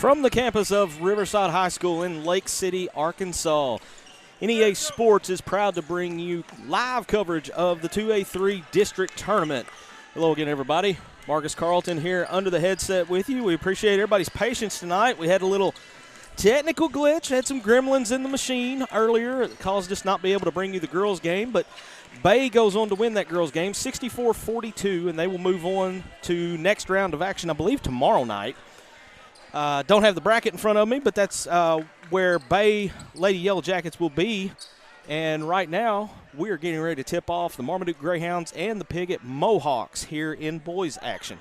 from the campus of Riverside High School in Lake City, Arkansas. NEA Sports is proud to bring you live coverage of the 2A-3 district tournament. Hello again, everybody. Marcus Carlton here under the headset with you. We appreciate everybody's patience tonight. We had a little technical glitch, had some gremlins in the machine earlier. It caused us not be able to bring you the girls' game, but Bay goes on to win that girls' game 64-42, and they will move on to next round of action, I believe, tomorrow night. Don't have the bracket in front of me, but that's where Bay Lady Yellowjackets will be. And right now, we are getting ready to tip off the Marmaduke Greyhounds and the Piggott Mohawks here in boys action.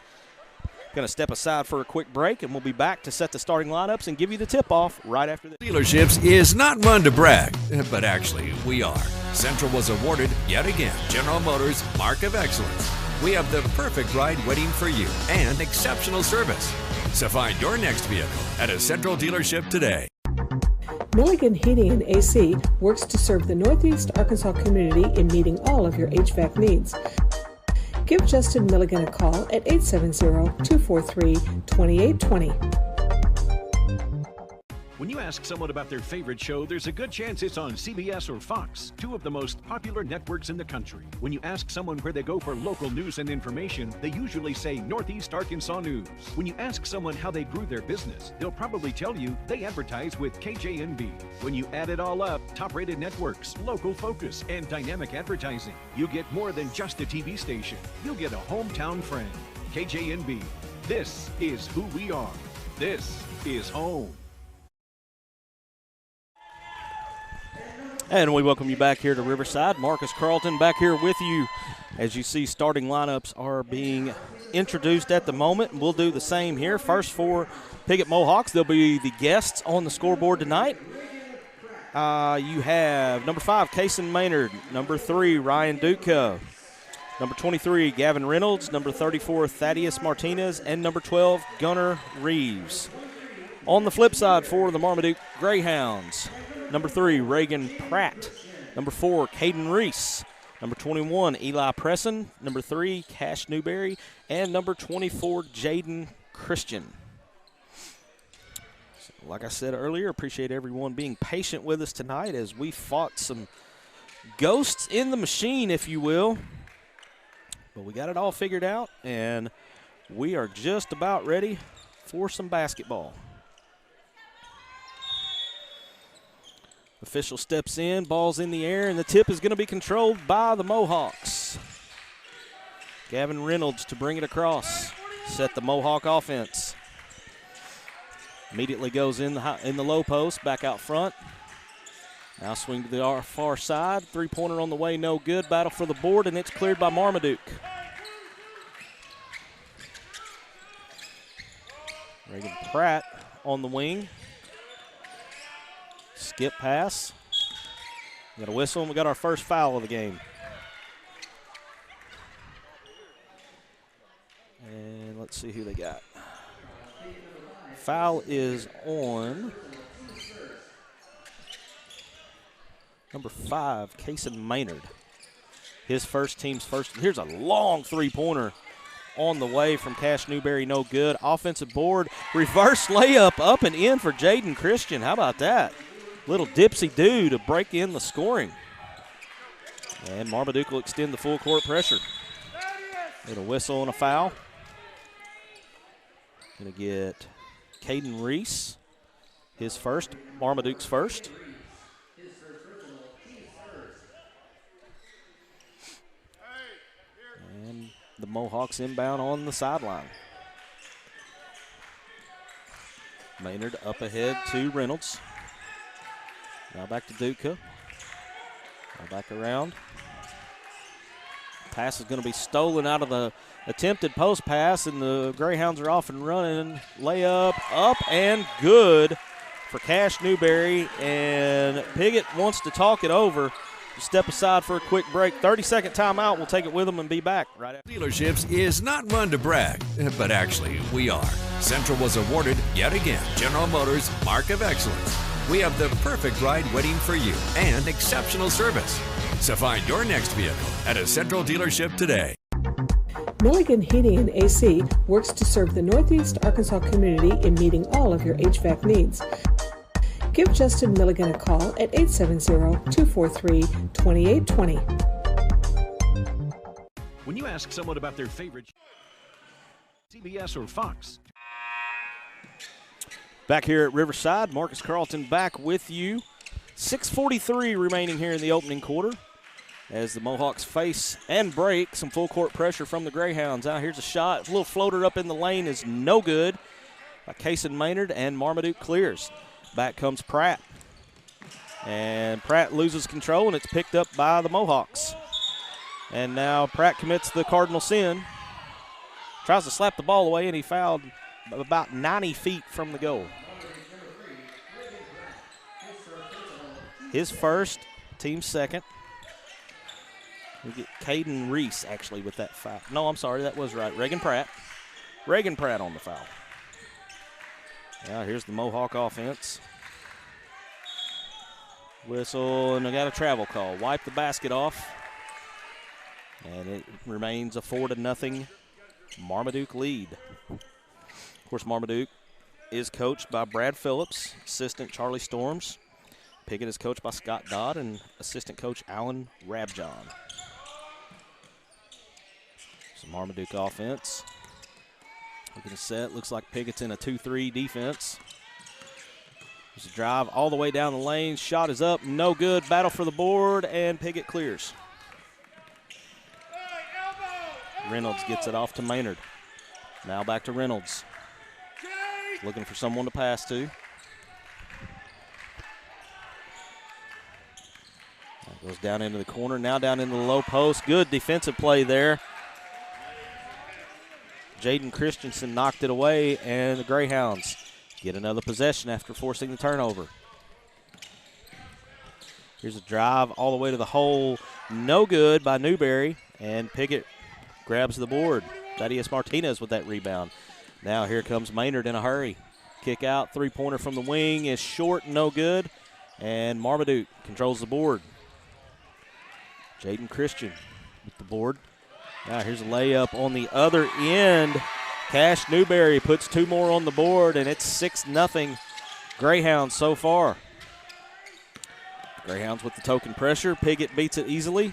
Going to step aside for a quick break, and we'll be back to set the starting lineups and give you the tip-off right after this. Dealerships is not one to brag, but actually we are. Central was awarded, yet again, General Motors Mark of Excellence. We have the perfect ride waiting for you and exceptional service. So find your next vehicle at a Central dealership today. Milligan Heating and AC works to serve the Northeast Arkansas community in meeting all of your HVAC needs. Give Justin Milligan a call at 870-243-2820. When you ask someone about their favorite show, there's a good chance it's on CBS or Fox, two of the most popular networks in the country. When you ask someone where they go for local news and information, they usually say Northeast Arkansas News. When you ask someone how they grew their business, they'll probably tell you they advertise with KJNB. When you add it all up, top-rated networks, local focus, and dynamic advertising, you get more than just a TV station. You'll get a hometown friend. KJNB. This is who we are. This is home. And we welcome you back here to Riverside. Marcus Carlton back here with you. As you see, starting lineups are being introduced at the moment, and we'll do the same here. First for Piggott Mohawks, they'll be the guests on the scoreboard tonight. You have number 5, Kason Maynard, number 3, Ryan Duke, number 23, Gavin Reynolds, number 34, Thaddeus Martinez, and number 12, Gunnar Reeves. On the flip side for the Marmaduke Greyhounds, number 3, Reagan Pratt. Number 4, Caden Reese. Number 21, Eli Presson. Number 3, Cash Newberry. And number 24, Jaden Christian. So, like I said earlier, appreciate everyone being patient with us tonight as we fought some ghosts in the machine, if you will. But we got it all figured out, and we are just about ready for some basketball. Official steps in, ball's in the air, and the tip is going to be controlled by the Mohawks. Gavin Reynolds to bring it across, set the Mohawk offense. Immediately goes in the low post, back out front. Now swing to the far side, three-pointer on the way, no good. Battle for the board, and it's cleared by Marmaduke. Reagan Pratt on the wing. Skip pass. We got a whistle, and we got our first foul of the game. And let's see who they got. Foul is on number 5, Kason Maynard. His team's first. Here's a long three-pointer on the way from Cash Newberry, no good. Offensive board, reverse layup up and in for Jaden Christian. How about that? Little dipsy-do to break in the scoring. And Marmaduke will extend the full court pressure. Get a whistle and a foul. Going to get Caden Reese, his first, Marmaduke's first. And the Mohawks inbound on the sideline. Maynard up ahead to Reynolds. Now back to Duca. Now back around. Pass is going to be stolen out of the attempted post pass, and the Greyhounds are off and running. Layup up and good for Cash Newberry, and Piggott wants to talk it over. Step aside for a quick break. 30-second timeout. We'll take it with them and be back right after. Dealerships is not one to brag, but actually we are. Central was awarded, yet again, General Motors Mark of Excellence. We have the perfect ride waiting for you and exceptional service. So find your next vehicle at a Central dealership today. Milligan Heating and AC works to serve the Northeast Arkansas community in meeting all of your HVAC needs. Give Justin Milligan a call at 870-243-2820. When you ask someone about their favorite CBS or Fox. Back here at Riverside, Marcus Carlton back with you. 6:43 remaining here in the opening quarter as the Mohawks face and break some full court pressure from the Greyhounds. Now here's a shot. A little floater up in the lane is no good by Kason Maynard, and Marmaduke clears. Back comes Pratt. And Pratt loses control, and it's picked up by the Mohawks. And now Pratt commits the cardinal sin. Tries to slap the ball away, and he fouled about 90 feet from the goal. His first, team second. We get Caden Reese, actually, with that foul. No, I'm sorry, that was right. Reagan Pratt. Reagan Pratt on the foul. Now here's the Mohawk offense. Whistle, and I got a travel call. Wipe the basket off. And it remains a 4-0 Marmaduke lead. Of course, Marmaduke is coached by Brad Phillips, assistant Charlie Storms. Piggott is coached by Scott Dodd and assistant coach Alan Rabjohn. Some Marmaduke offense. Looking at set, looks like Piggott's in a 2-3 defense. There's a drive all the way down the lane. Shot is up, no good. Battle for the board, and Piggott clears. Reynolds gets it off to Maynard. Now back to Reynolds. Looking for someone to pass to. Goes down into the corner, now down into the low post. Good defensive play there. Jaden Christensen knocked it away, and the Greyhounds get another possession after forcing the turnover. Here's a drive all the way to the hole. No good by Newberry, and Piggott grabs the board. Thaddeus Martinez with that rebound. Now here comes Maynard in a hurry. Kick out, three-pointer from the wing is short, no good, and Marmaduke controls the board. Jaden Christian with the board. Now here's a layup on the other end. Cash Newberry puts two more on the board, and it's 6-0 Greyhounds so far. Greyhounds with the token pressure. Piggott beats it easily.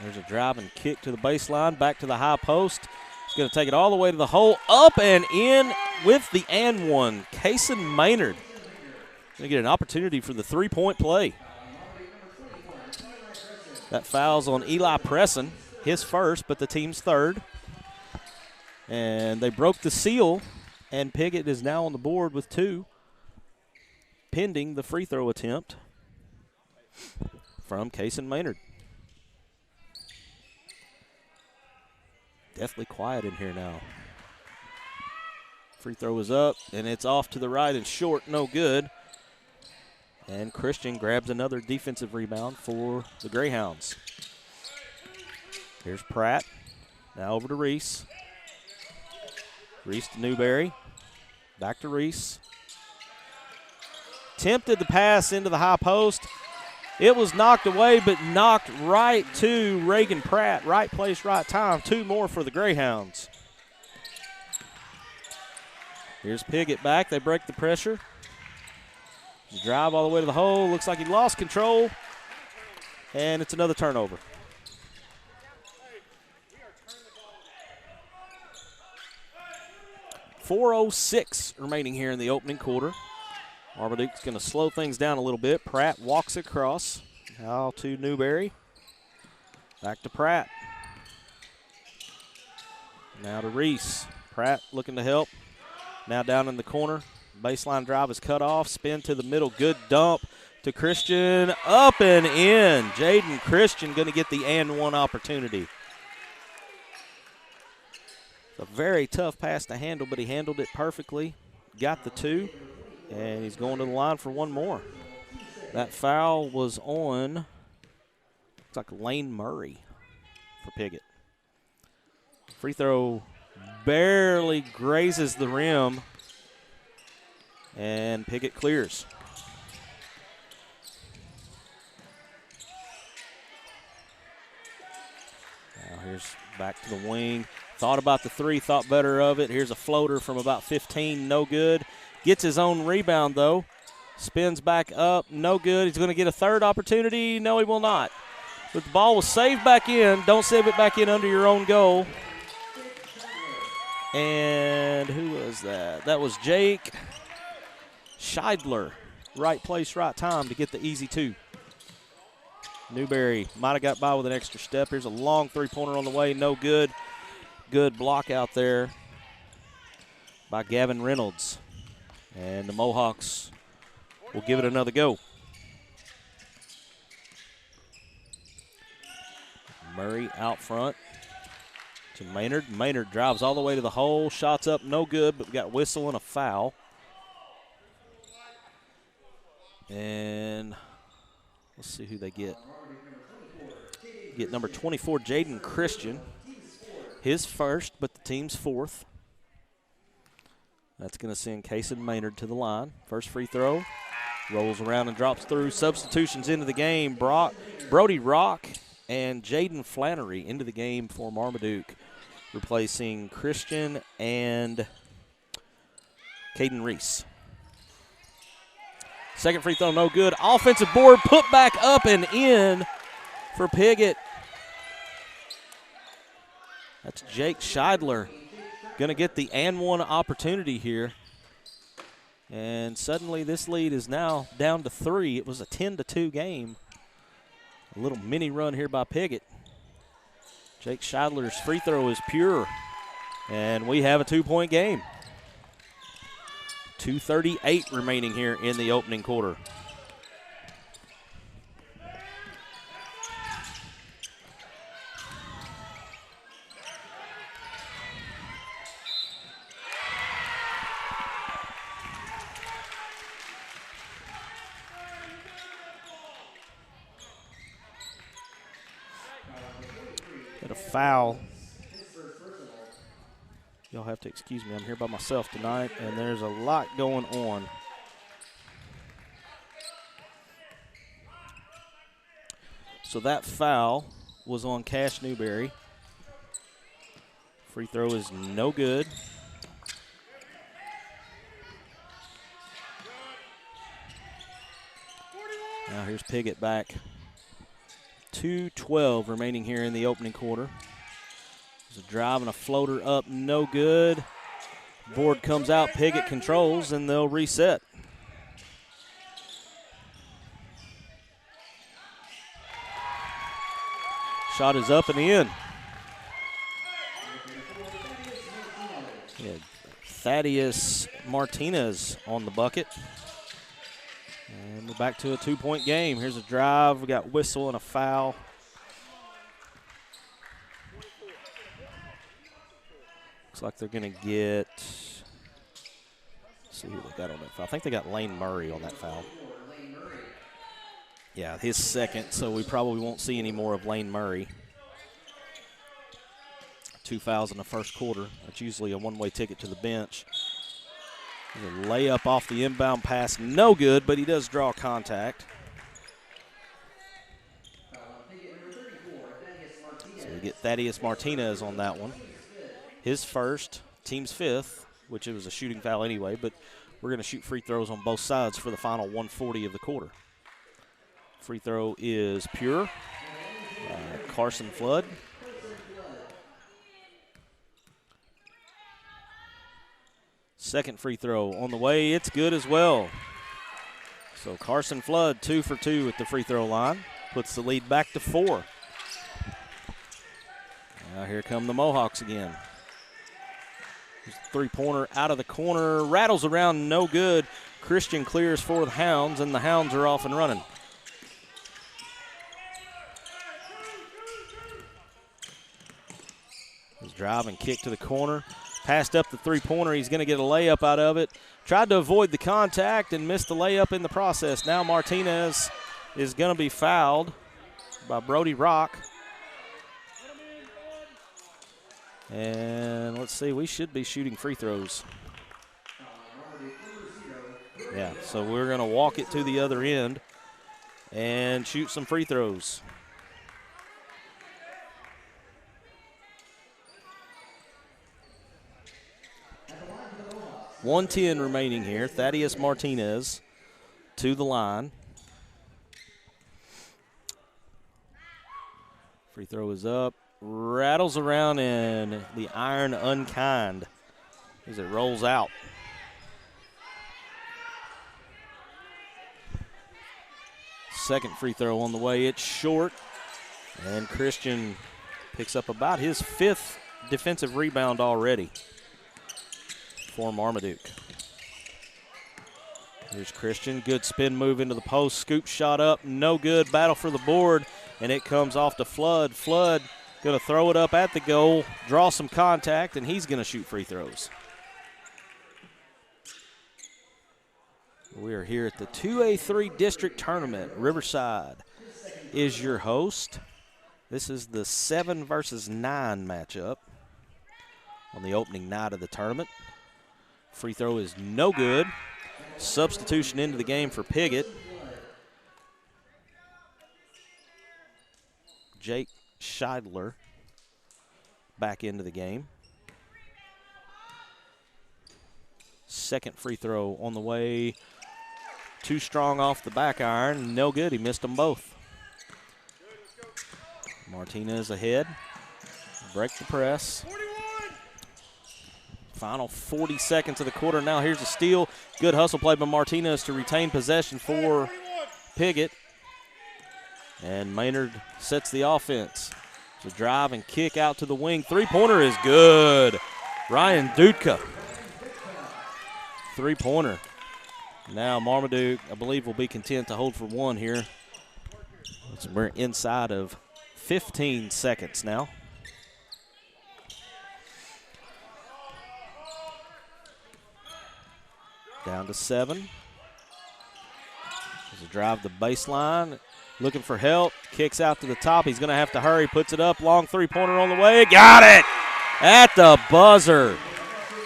There's a drive and kick to the baseline, back to the high post. He's going to take it all the way to the hole, up and in with the and one. Kason Maynard going to get an opportunity for the three-point play. That foul's on Eli Presson, his first, but the team's third. And they broke the seal, and Piggott is now on the board with two, pending the free throw attempt from Kason Maynard. Deathly quiet in here now. Free throw is up, and it's off to the right and short, no good. And Christian grabs another defensive rebound for the Greyhounds. Here's Pratt. Now over to Reese. Reese to Newberry. Back to Reese. Tempted to pass into the high post. It was knocked away, but knocked right to Reagan Pratt. Right place, right time. Two more for the Greyhounds. Here's Piggott back. They break the pressure. Drive all the way to the hole. Looks like he lost control. And it's another turnover. .406 remaining here in the opening quarter. Marmaduke's going to slow things down a little bit. Pratt walks across. Now to Newberry. Back to Pratt. Now to Reese. Pratt looking to help. Now down in the corner. Baseline drive is cut off. Spin to the middle. Good dump to Christian. Up and in. Jaden Christian going to get the and one opportunity. It's a very tough pass to handle, but he handled it perfectly. Got the two, and he's going to the line for one more. That foul was on, looks like Lane Murray for Piggott. Free throw barely grazes the rim. And Piggott clears. Now Here's back to the wing. Thought about the three, thought better of it. Here's a floater from about 15, no good. Gets his own rebound, though. Spins back up, no good. He's going to get a third opportunity. No, he will not. But the ball was saved back in. Don't save it back in under your own goal. And who was that? That was Jake Scheidler. Right place, right time to get the easy two. Newberry might have got by with an extra step. Here's a long three-pointer on the way, no good. Good block out there by Gavin Reynolds. And the Mohawks will give it another go. Murray out front to Maynard. Maynard drives all the way to the hole. Shots up, no good, but we got whistle and a foul. And let's see who they get. Get number 24, Jaden Christian. His first, but the team's fourth. That's going to send Cason Maynard to the line. First free throw. Rolls around and drops through. Substitutions into the game. Brody Rock and Jaden Flannery into the game for Marmaduke, replacing Christian and Caden Reese. Second free throw, no good. Offensive board put back up and in for Piggott. That's Jake Scheidler going to get the and one opportunity here. And suddenly this lead is now down to 3. It was a 10-2 game. A little mini run here by Piggott. Jake Scheidler's free throw is pure. And we have a 2-point game. 2:38 remaining here in the opening quarter. Got a foul. Y'all have to excuse me. I'm here by myself tonight, and there's a lot going on. So that foul was on Cash Newberry. Free throw is no good. Now here's Piggott back. 2:12 remaining here in the opening quarter. There's a drive and a floater up, no good. Board comes out, Piggott controls, and they'll reset. Shot is up and in. Yeah, Thaddeus Martinez on the bucket. And we're back to a 2-point game. Here's a drive. We got whistle and a foul. Looks like they're going to get, let's see who they got on that foul. I think they got Lane Murray on that foul. Yeah, his second, so we probably won't see any more of Lane Murray. 2 fouls in the first quarter. That's usually a one-way ticket to the bench. There's a layup off the inbound pass, no good, but he does draw contact. So we get Thaddeus Martinez on that one. His first, team's fifth, which it was a shooting foul anyway, but we're going to shoot free throws on both sides for the final 1:40 of the quarter. Free throw is pure. Carson Flood. Second free throw on the way. It's good as well. So Carson Flood 2 for 2 at the free throw line. Puts the lead back to 4. Now here come the Mohawks again. Three-pointer out of the corner. Rattles around, no good. Christian clears for the Hounds, and the Hounds are off and running. His drive and kick to the corner. Passed up the three-pointer. He's going to get a layup out of it. Tried to avoid the contact and missed the layup in the process. Now Martinez is going to be fouled by Brody Rock. And let's see, we should be shooting free throws. Yeah, so we're going to walk it to the other end and shoot some free throws. 1:10 remaining here. Thaddeus Martinez to the line. Free throw is up. Rattles around, and the iron unkind as it rolls out. Second free throw on the way. It's short, and Christian picks up about his 5th defensive rebound already for Marmaduke. Here's Christian. Good spin move into the post. Scoop shot up. No good. Battle for the board, and it comes off to Flood. Flood going to throw it up at the goal, draw some contact, and he's going to shoot free throws. We are here at the 2A-3 district tournament. Riverside is your host. This is the 7 versus 9 matchup on the opening night of the tournament. Free throw is no good. Substitution into the game for Piggott. Jake Scheidler back into the game. Second free throw on the way. Too strong off the back iron. No good. He missed them both. Martinez ahead. Break the press. Final 40 seconds of the quarter. Now here's a steal. Good hustle play by Martinez to retain possession for Piggott. And Maynard sets the offense. To drive and kick out to the wing. Three-pointer is good. Ryan Dudka. Three-pointer. Now Marmaduke, I believe, will be content to hold for one here. We're inside of 15 seconds now. Down to 7. There's a drive to the baseline. Looking for help. Kicks out to the top. He's going to have to hurry. Puts it up. Long three-pointer on the way. Got it! At the buzzer.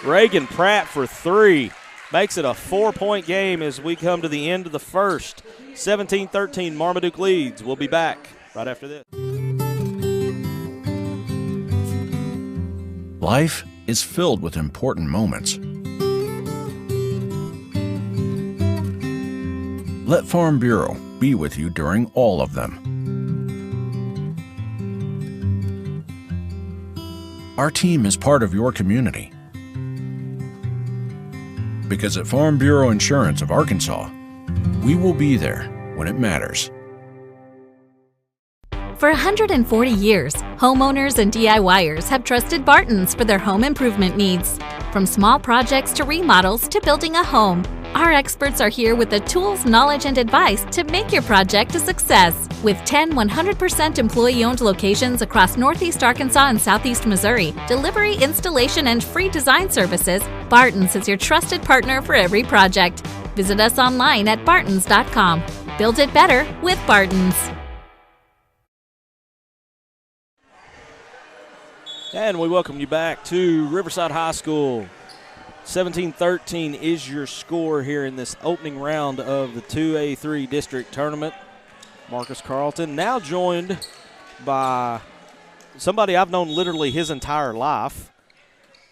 Reagan Pratt for 3. Makes it a 4-point game as we come to the end of the first. 17-13, Marmaduke leads. We'll be back right after this. Life is filled with important moments. Let Farm Bureau be with you during all of them. Our team is part of your community. Because at Farm Bureau Insurance of Arkansas, we will be there when it matters. For 140 years, homeowners and DIYers have trusted Barton's for their home improvement needs. From small projects to remodels to building a home, our experts are here with the tools, knowledge, and advice to make your project a success. With 10 100% employee-owned locations across Northeast Arkansas and Southeast Missouri, delivery, installation, and free design services, Barton's is your trusted partner for every project. Visit us online at bartons.com. Build it better with Barton's. And we welcome you back to Riverside High School. 17-13 is your score here in this opening round of the 2A-3 district tournament. Marcus Carlton now joined by somebody I've known literally his entire life.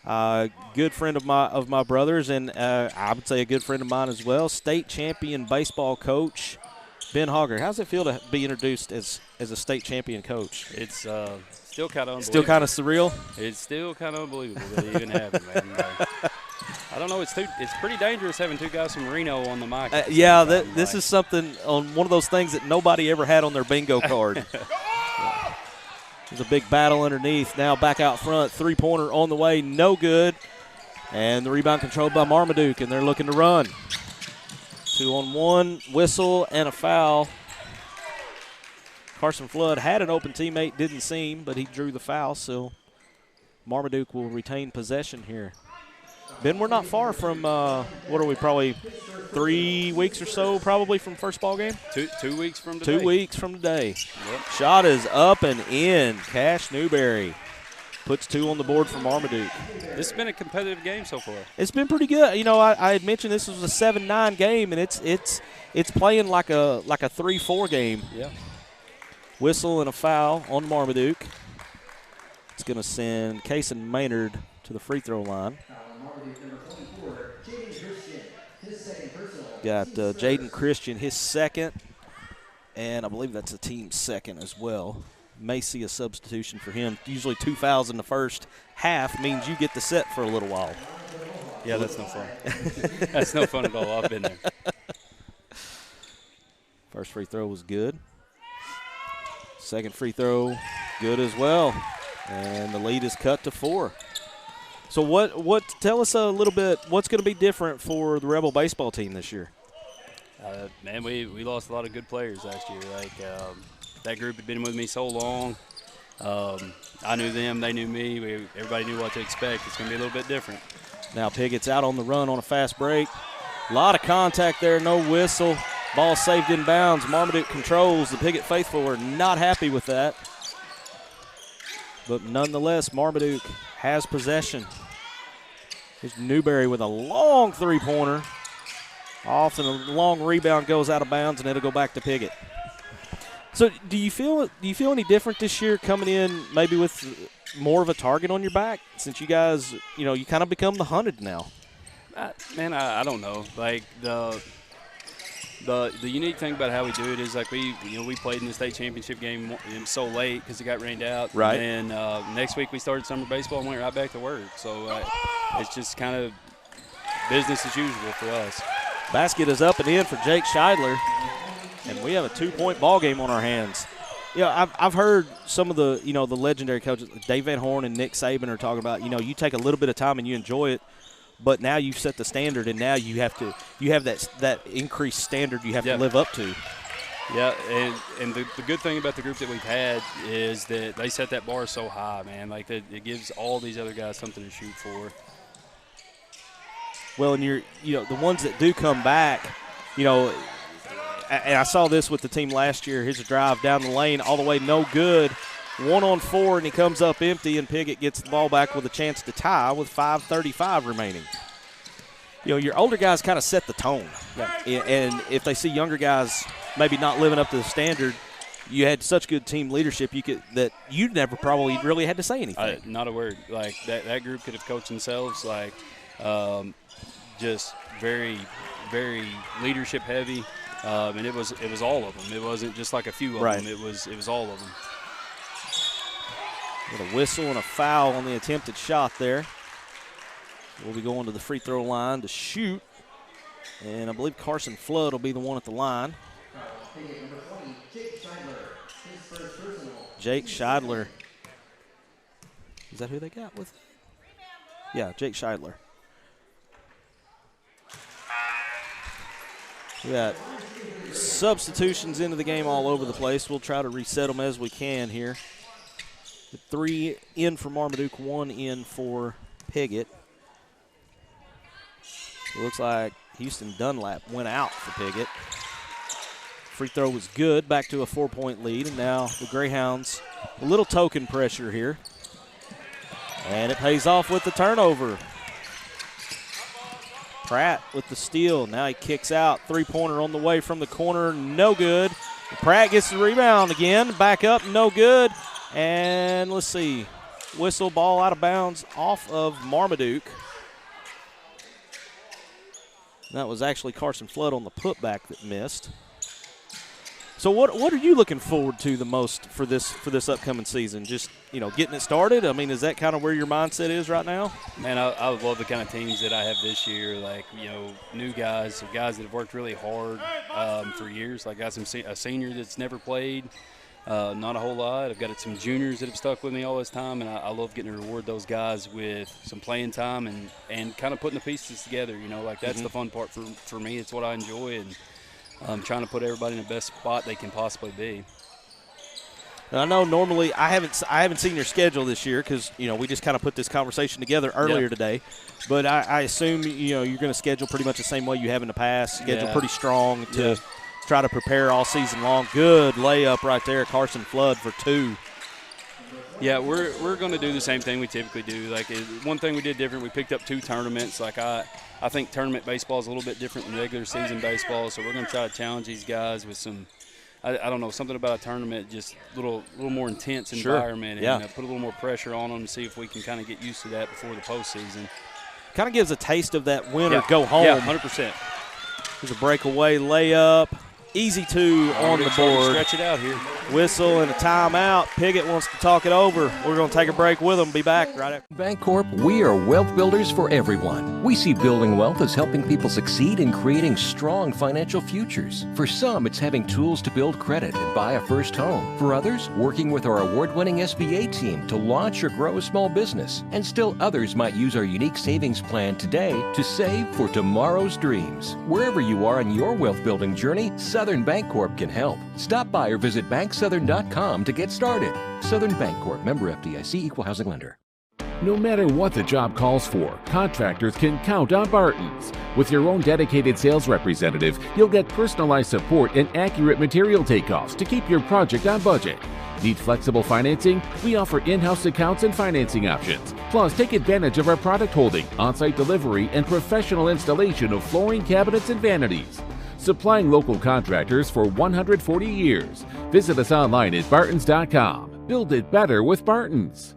Good friend of my brother's, and I would say a good friend of mine as well. State champion baseball coach Ben Hogger. How's it feel to be introduced as a state champion coach? It's still kind of unbelievable. Still kind of surreal? It's still kind of unbelievable that it even happened, man. I don't know. It's pretty dangerous having two guys from Reno on the mic. Yeah, this is something on one of those things that nobody ever had on their bingo card. There's a big battle underneath. Now back out front. Three-pointer on the way. No good. And the rebound controlled by Marmaduke, and they're looking to run. 2-on-1, whistle, and a foul. Carson Flood had an open teammate, didn't seem, but he drew the foul, so Marmaduke will retain possession here. Ben, we're not far from, what are we, probably 3 weeks or so probably from first ball game? 2 weeks from today. 2 weeks from today. Yep. Shot is up and in. Cash Newberry puts 2 on the board for Marmaduke. This has been a competitive game so far. It's been pretty good. You know, I had mentioned this was a 7-9 game, and it's playing like a 3-4 game. Yeah. Whistle and a foul on Marmaduke. It's going to send Kason Maynard to the free throw line. got Jaden Christian, his second, and I believe that's a team second as well. May see a substitution for him. Usually 2 fouls in the first half means you get the set for a little while. Yeah, that's no fun. That's no fun at all. I've been there. First free throw was good. Second free throw, good as well. And the lead is cut to 4. So what? Tell us a little bit, what's going to be different for the Rebel baseball team this year? Man, we lost a lot of good players last year. Like, that group had been with me so long. I knew them, they knew me. Everybody knew what to expect. It's going to be a little bit different. Now Piggott's out on the run on a fast break. A lot of contact there, no whistle. Ball saved in bounds. Marmaduke controls. The Piggott faithful are not happy with that. But nonetheless, Marmaduke has possession. Here's Newberry with a long three-pointer. Off and a long rebound goes out of bounds, and it'll go back to Piggott. So do you feel any different this year coming in maybe with more of a target on your back since you guys, you kind of become the hunted now? Man, I don't know. Like the unique thing about how we do it is like we played in the state championship game so late because it got rained out. Right. And then next week we started summer baseball and went right back to work. So it's just kind of business as usual for us. Basket is up and in for Jake Scheidler, and we have a 2-point ball game on our hands. I've heard some of the the legendary coaches, Dave Van Horn and Nick Saban, are talking about you take a little bit of time and you enjoy it, but now you've set the standard and now you have that increased standard you have to live up to. Yeah, and the good thing about the group that we've had is that they set that bar so high, man. Like it gives all these other guys something to shoot for. Well, and the ones that do come back, and I saw this with the team last year. Here's a drive down the lane, all the way no good. 1-on-4, and he comes up empty, and Piggott gets the ball back with a chance to tie with 5:35 remaining. Your older guys kind of set the tone. Yeah. And if they see younger guys maybe not living up to the standard, you had such good team leadership that you never probably really had to say anything. Not a word. Like that group could have coached themselves, like just very, very leadership heavy. And it was all of them. It wasn't just like a few of them. It was all of them. With a whistle and a foul on the attempted shot there. We'll be going to the free throw line to shoot. And I believe Carson Flood will be the one at the line. Jake Scheidler. Is that who they got with? Yeah, Jake Scheidler. We got substitutions into the game all over the place. We'll try to reset them as we can here. 3 in for Marmaduke, 1 in for Piggott. It looks like Houston Dunlap went out for Piggott. Free throw was good, back to a 4-point lead, and now the Greyhounds, a little token pressure here. And it pays off with the turnover. Pratt with the steal. Now he kicks out. Three-pointer on the way from the corner. No good. Pratt gets the rebound again. Back up. No good. And let's see. Whistle, ball out of bounds off of Marmaduke. That was actually Carson Flood on the putback that missed. So what are you looking forward to the most for this upcoming season? Just, getting it started? I mean, is that kind of where your mindset is right now? Man, I would love the kind of teams that I have this year, like, new guys that have worked really hard for years. Like, I got a senior that's never played, not a whole lot. I've got some juniors that have stuck with me all this time, and I love getting to reward those guys with some playing time and kind of putting the pieces together, like that's the fun part for me. It's what I enjoy, and I'm trying to put everybody in the best spot they can possibly be. And I know normally I haven't seen your schedule this year because we just kind of put this conversation together earlier today. But I assume you're going to schedule pretty much the same way you have in the past. Schedule pretty strong to try to prepare all season long. Good layup right there, Carson Flood for 2. Yeah, we're going to do the same thing we typically do. Like one thing we did different, we picked up 2 tournaments. Like I think tournament baseball is a little bit different than regular season baseball, so we're going to try to challenge these guys with some, I don't know, something about a tournament, just a little more intense environment, and put a little more pressure on them to see if we can kind of get used to that before the postseason. Kind of gives a taste of that win or go home. Yeah, 100%. There's a breakaway layup. Easy two on the board. Stretch it out here. Whistle and a timeout. Piggott wants to talk it over. We're going to take a break with them. Be back right after. Bancorp, we are wealth builders for everyone. We see building wealth as helping people succeed in creating strong financial futures. For some, it's having tools to build credit and buy a first home. For others, working with our award-winning SBA team to launch or grow a small business. And still others might use our unique savings plan today to save for tomorrow's dreams. Wherever you are in your wealth building journey, Southern Bancorp can help. Stop by or visit banksouthern.com to get started. Southern Bancorp, member FDIC, equal housing lender. No matter what the job calls for, contractors can count on Barton's. With your own dedicated sales representative, you'll get personalized support and accurate material takeoffs to keep your project on budget. Need flexible financing? We offer in-house accounts and financing options. Plus, take advantage of our product holding, on-site delivery, and professional installation of flooring, cabinets, and vanities. Supplying local contractors for 140 years. Visit us online at bartons.com. Build it better with Barton's.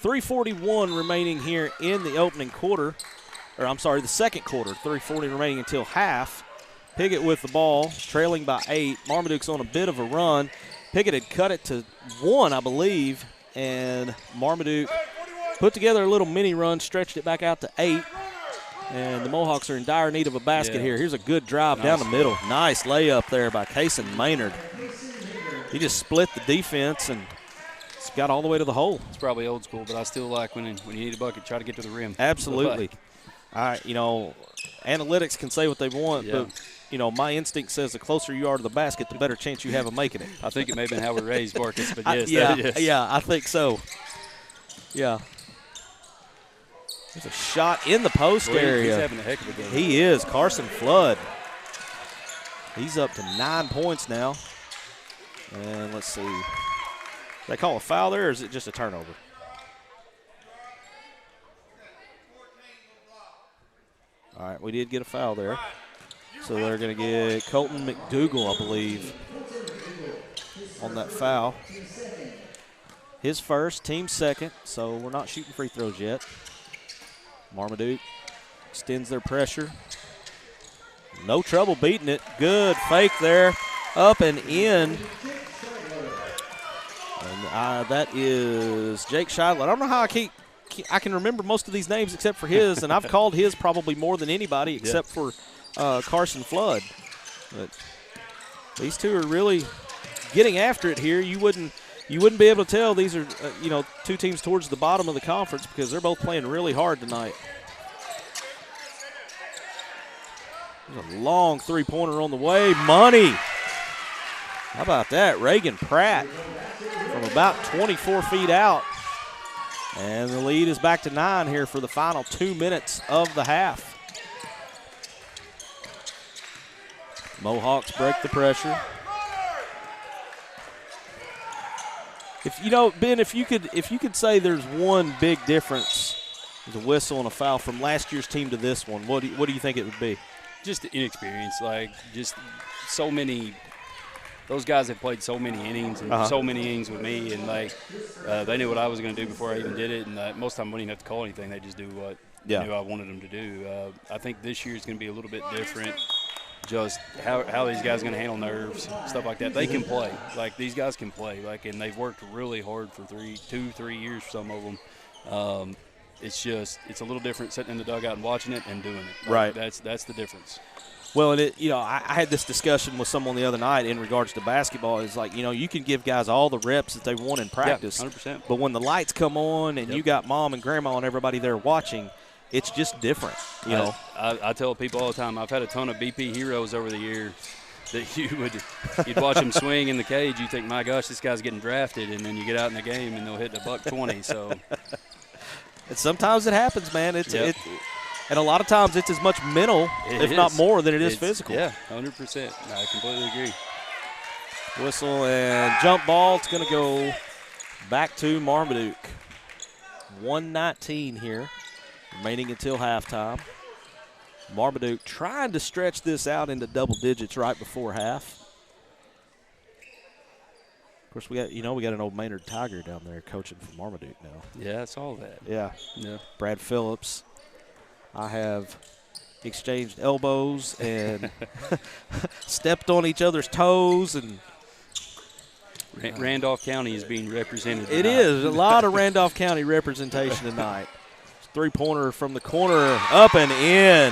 3:41 remaining here in the opening quarter. Or I'm sorry, the second quarter. 3:40 remaining until half. Piggott with the ball, trailing by 8. Marmaduke's on a bit of a run. Piggott had cut it to 1, I believe, and Marmaduke put together a little mini run, stretched it back out to 8, and the Mohawks are in dire need of a basket here. Here's a good drive down the middle. Nice layup there by Kason Maynard. He just split the defense and got all the way to the hole. It's probably old school, but I still like when you need a bucket, try to get to the rim. Absolutely. Analytics can say what they want, but my instinct says the closer you are to the basket, the better chance you have of making it. I think it may have been how we raised Marcus, but yes. I think so. Yeah. There's a shot in the post area. He's having a heck of a game. He is. Carson Flood. He's up to 9 points now. And let's see. Did they call a foul there, or is it just a turnover? All right, we did get a foul there. So they're going to get Colton McDougal, I believe, on that foul. His first, team second, so we're not shooting free throws yet. Marmaduke extends their pressure. No trouble beating it. Good fake there, up and in. And that is Jake Scheidler. I don't know how I can remember most of these names except for his, and I've called his probably more than anybody except for Carson Flood. But these two are really getting after it here. You wouldn't be able to tell these are two teams towards the bottom of the conference because they're both playing really hard tonight. There's a long three-pointer on the way. Money. How about that? Reagan Pratt from about 24 feet out. And the lead is back to 9 here for the final 2 minutes of the half. Mohawks break the pressure. Ben, if you could say there's one big difference, there's a whistle and a foul from last year's team to this one, what do you think it would be? Just inexperience, just so many. Those guys have played so many innings and so many innings with me, and they knew what I was going to do before I even did it. And most of the time, we didn't have to call anything; they just do what I knew I wanted them to do. I think this year is going to be a little bit different. Just how these guys are going to handle nerves, stuff like that. They can play. These guys can play. And they've worked really hard for 3 years for some of them. It's a little different sitting in the dugout and watching it and doing it. Right. That's the difference. Well, and I had this discussion with someone the other night in regards to basketball. It's you can give guys all the reps that they want in practice. 100%. But when the lights come on and you got mom and grandma and everybody there watching, it's just different. I tell people all the time, I've had a ton of BP heroes over the years that you'd watch them swing in the cage. You think, my gosh, this guy's getting drafted, and then you get out in the game and they'll hit the $120. So, and sometimes it happens, man. And a lot of times it's as much mental, if not more, than it is physical. Yeah, 100%. I completely agree. Whistle and jump ball. It's going to go back to Marmaduke. 1:19 here, remaining until halftime. Marmaduke trying to stretch this out into double digits right before half. Of course, we got an old Maynard Tiger down there coaching for Marmaduke now. Yeah, I saw that. Yeah. Yeah. Brad Phillips. I have exchanged elbows and stepped on each other's toes. And Randolph County is being represented tonight. It is. A lot of Randolph County representation tonight. Three-pointer from the corner, up and in.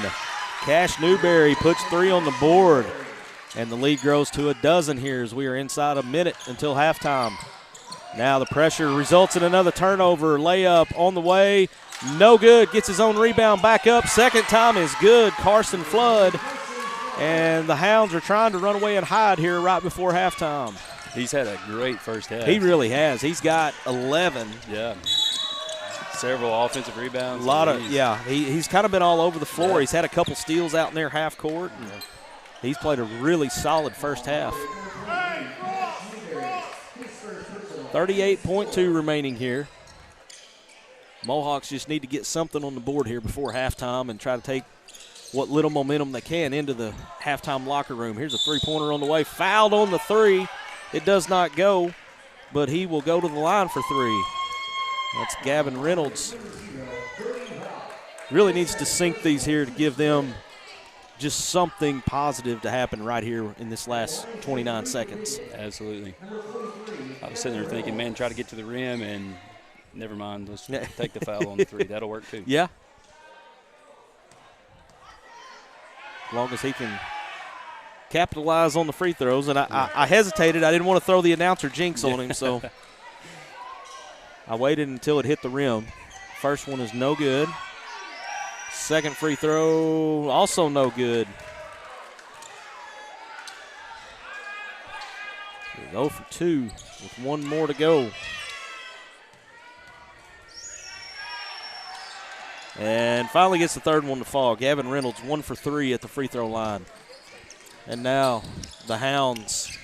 Cash Newberry puts 3 on the board. And the lead grows to a dozen here as we are inside a minute until halftime. Now the pressure results in another turnover. Layup on the way. No good. Gets his own rebound back up. Second time is good. Carson Flood. And the Hounds are trying to run away and hide here right before halftime. He's had a great first half. He really has. He's got 11. Yeah. Several offensive rebounds. A lot of, yeah. He's kind of been all over the floor. Yeah. He's had a couple steals out in there half court. And he's played a really solid first half. 38.2 remaining here. Mohawks just need to get something on the board here before halftime and try to take what little momentum they can into the halftime locker room. Here's a three-pointer on the way. Fouled on the 3. It does not go, but he will go to the line for 3. That's Gavin Reynolds. Really needs to sink these here to give them just something positive to happen right here in this last 29 seconds. Absolutely. I was sitting there thinking, man, try to get to the rim, and never mind. Let's take the foul on the 3. That'll work too. Yeah. As long as he can capitalize on the free throws. And I hesitated. I didn't want to throw the announcer jinx on him, so I waited until it hit the rim. First one is no good. Second free throw, also no good. 0 for 2 with 1 more to go. And finally gets the third one to fall. Gavin Reynolds 1 for 3 at the free throw line. And now the Hounds.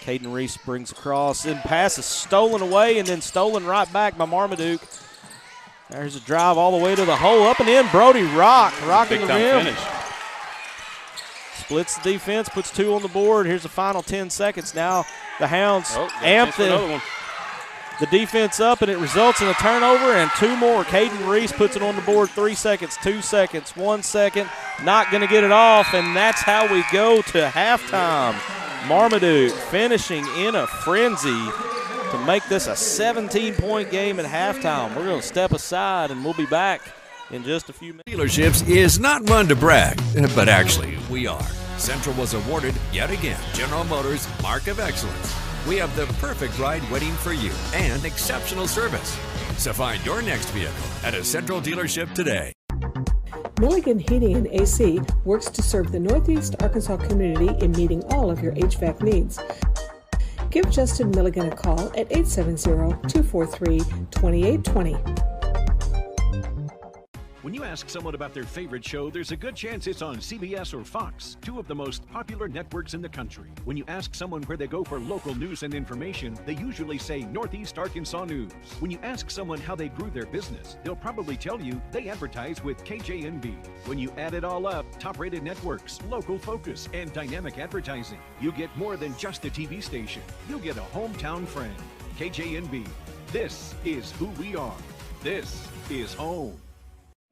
Caden Reese brings across, and pass is stolen away and then stolen right back by Marmaduke. There's a drive all the way to the hole, up and in. Brody rocking the rim. Finish. Splits the defense, puts 2 on the board. Here's the final 10 seconds. Now the Hounds amp the defense up, and it results in a turnover and 2 more. Caden Reese puts it on the board. 3 seconds, 2 seconds, 1 second. Not going to get it off, and that's how we go to halftime. Marmaduke finishing in a frenzy to make this a 17-point game at halftime. We're going to step aside, and we'll be back in just a few minutes. Dealerships is not one to brag, but actually we are. Central was awarded yet again General Motors Mark of Excellence. We have the perfect ride waiting for you and exceptional service. So find your next vehicle at a Central dealership today. Milligan Heating and AC works to serve the Northeast Arkansas community in meeting all of your HVAC needs. Give Justin Milligan a call at 870-243-2820. When you ask someone about their favorite show, there's a good chance it's on CBS or Fox, 2 of the most popular networks in the country. When you ask someone where they go for local news and information, they usually say Northeast Arkansas News. When you ask someone how they grew their business, they'll probably tell you they advertise with KJNB. When you add it all up, top-rated networks, local focus, and dynamic advertising, you get more than just a TV station. You'll get a hometown friend. KJNB. This is who we are. This is home.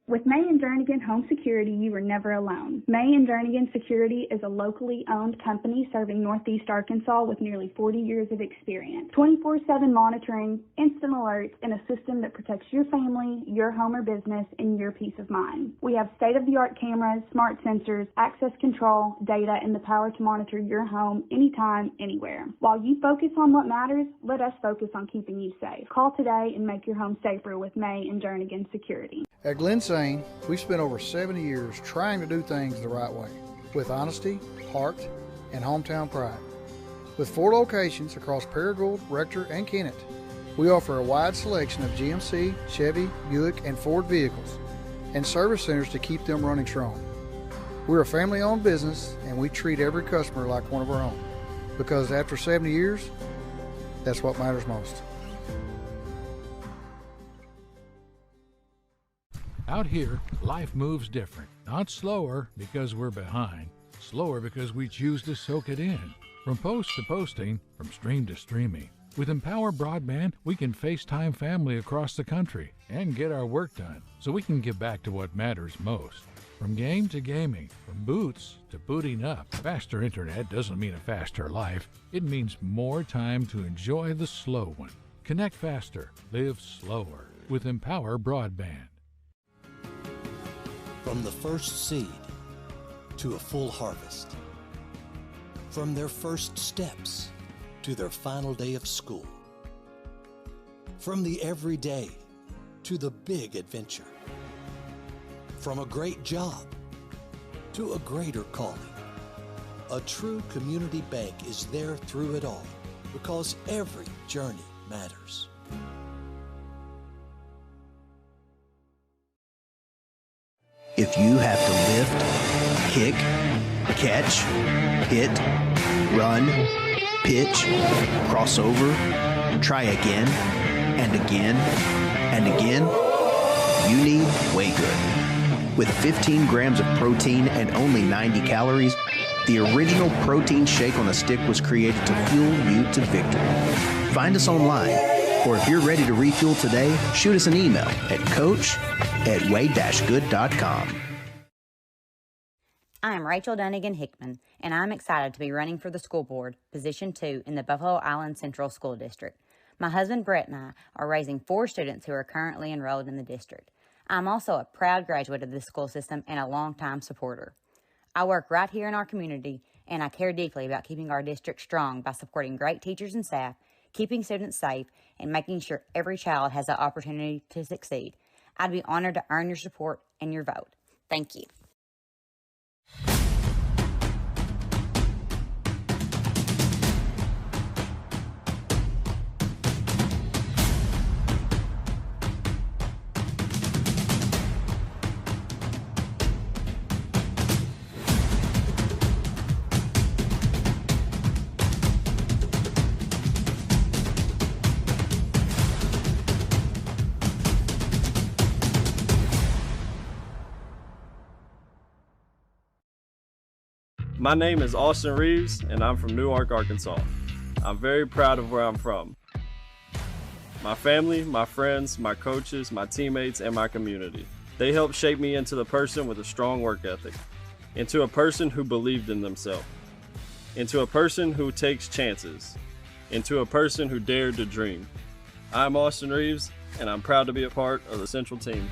With May and Jernigan Home Security, you are never alone. May and Jernigan Security is a locally owned company serving Northeast Arkansas with nearly 40 years of experience. 24/7 monitoring, instant alerts, and a system that protects your family, your home or business, and your peace of mind. We have state-of-the-art cameras, smart sensors, access control, data, and the power to monitor your home anytime, anywhere. While you focus on what matters, let us focus on keeping you safe. Call today and make your home safer with May and Jernigan Security. At Glen Sane, we've spent over 70 years trying to do things the right way, with honesty, heart, and hometown pride. With 4 locations across Paragould, Rector, and Kennett, we offer a wide selection of GMC, Chevy, Buick, and Ford vehicles, and service centers to keep them running strong. We're a family-owned business, and we treat every customer like one of our own, because after 70 years, that's what matters most. Out here, life moves different. Not slower because we're behind. Slower because we choose to soak it in. From post to posting, from stream to streaming. With Empower Broadband, we can FaceTime family across the country and get our work done so we can get back to what matters most. From game to gaming, from boots to booting up, faster internet doesn't mean a faster life. It means more time to enjoy the slow one. Connect faster, live slower with Empower Broadband. From the first seed to a full harvest. From their first steps to their final day of school. From the everyday to the big adventure. From a great job to a greater calling. A true community bank is there through it all because every journey matters. If you have to lift, kick, catch, hit, run, pitch, cross over, try again, and again, and again, you need Way Good. With 15 grams of protein and only 90 calories, the original protein shake on a stick was created to fuel you to victory. Find us online, or if you're ready to refuel today, shoot us an email at coach@way-good.com. I am Rachel Dunnigan Hickman, and I'm excited to be running for the school board, Position 2 in the Buffalo Island Central School District. My husband Brett and I are raising 4 students who are currently enrolled in the district. I'm also a proud graduate of the school system and a longtime supporter. I work right here in our community, and I care deeply about keeping our district strong by supporting great teachers and staff, keeping students safe, and making sure every child has the opportunity to succeed. I'd be honored to earn your support and your vote. Thank you. My name is Austin Reeves, and I'm from Newark, Arkansas. I'm very proud of where I'm from. My family, my friends, my coaches, my teammates, and my community. They helped shape me into the person with a strong work ethic, into a person who believed in themselves, into a person who takes chances, into a person who dared to dream. I'm Austin Reeves, and I'm proud to be a part of the Central team.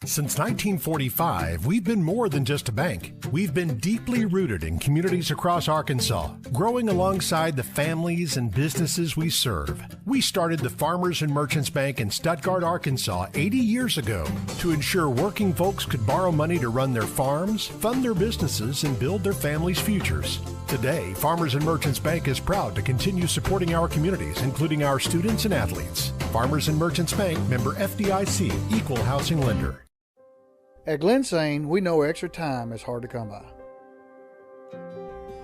Since 1945, we've been more than just a bank. We've been deeply rooted in communities across Arkansas, growing alongside the families and businesses we serve. We started the Farmers and Merchants Bank in Stuttgart, Arkansas 80 years ago to ensure working folks could borrow money to run their farms, fund their businesses, and build their families' futures. Today, Farmers and Merchants Bank is proud to continue supporting our communities, including our students and athletes. Farmers and Merchants Bank, member FDIC, equal housing lender. At Glensane, we know extra time is hard to come by.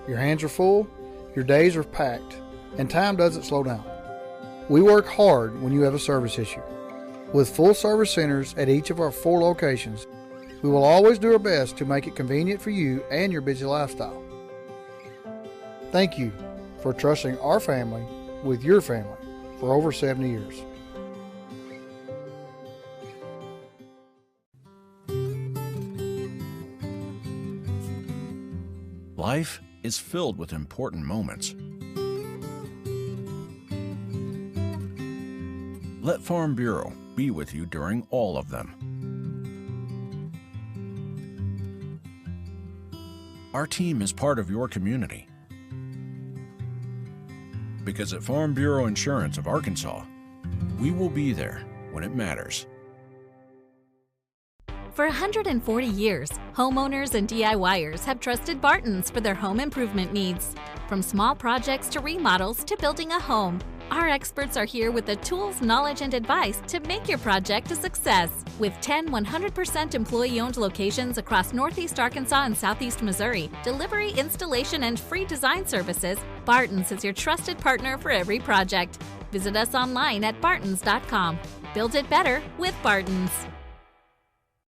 Your hands are full, your days are packed, and time doesn't slow down. We work hard when you have a service issue. With full service centers at each of our 4 locations, we will always do our best to make it convenient for you and your busy lifestyle. Thank you for trusting our family with your family for over 70 years. Life is filled with important moments. Let Farm Bureau be with you during all of them. Our team is part of your community. Because at Farm Bureau Insurance of Arkansas, we will be there when it matters. For 140 years, homeowners and DIYers have trusted Barton's for their home improvement needs. From small projects to remodels to building a home, our experts are here with the tools, knowledge, and advice to make your project a success. With 10 100% employee-owned locations across Northeast Arkansas and Southeast Missouri, delivery, installation, and free design services, Barton's is your trusted partner for every project. Visit us online at bartons.com. Build it better with Barton's.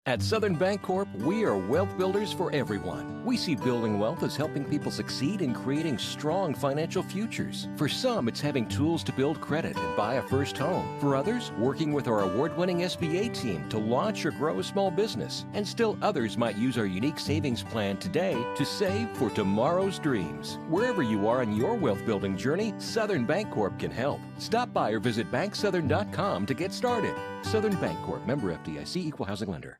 At Southern Bancorp, we are wealth builders for everyone. We see building wealth as helping people succeed in creating strong financial futures. For some, it's having tools to build credit and buy a first home. For others, working with our award-winning SBA team to launch or grow a small business. And still others might use our unique savings plan today to save for tomorrow's dreams. Wherever you are in your wealth building journey, Southern Bancorp can help. Stop by or visit banksouthern.com to get started. Southern Bancorp, member FDIC, equal housing lender.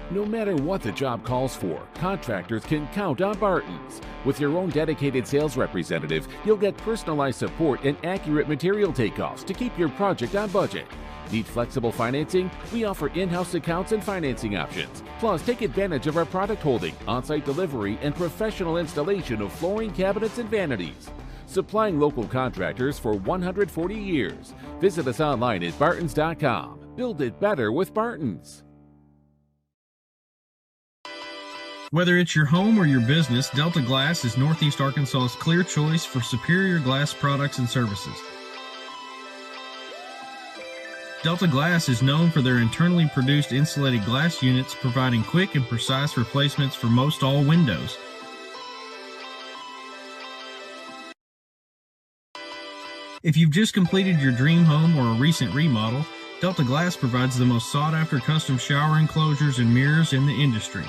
No matter what the job calls for, contractors can count on Barton's. With your own dedicated sales representative, you'll get personalized support and accurate material takeoffs to keep your project on budget. Need flexible financing? We offer in-house accounts and financing options. Plus, take advantage of our product holding, on-site delivery, and professional installation of flooring, cabinets, and vanities. Supplying local contractors for 140 years. Visit us online at bartons.com. Build it better with Barton's. Whether it's your home or your business, Delta Glass is Northeast Arkansas's clear choice for superior glass products and services. Delta Glass is known for their internally produced insulated glass units, providing quick and precise replacements for most all windows. If you've just completed your dream home or a recent remodel, Delta Glass provides the most sought-after custom shower enclosures and mirrors in the industry.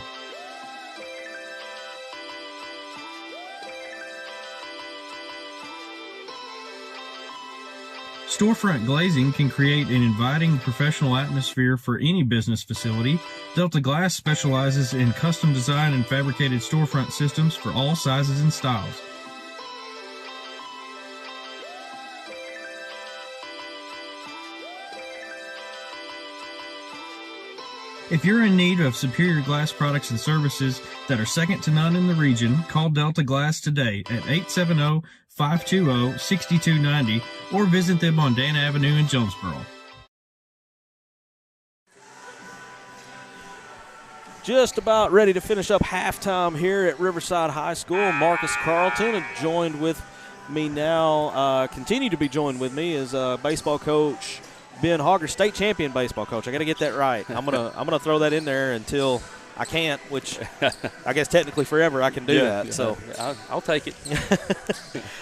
Storefront glazing can create an inviting professional atmosphere for any business facility. Delta Glass specializes in custom design and fabricated storefront systems for all sizes and styles. If you're in need of superior glass products and services that are second to none in the region, call Delta Glass today at 870-520-6290 or visit them on Dan Avenue in Jonesboro. Just about ready to finish up halftime here at Riverside High School. Marcus Carlton joined with me now, continue to be joined with me is baseball coach Ben Hogger, state champion baseball coach. I got to get that right. I'm gonna throw that in there until I can't, which I guess technically forever I can do that. So I'll take it.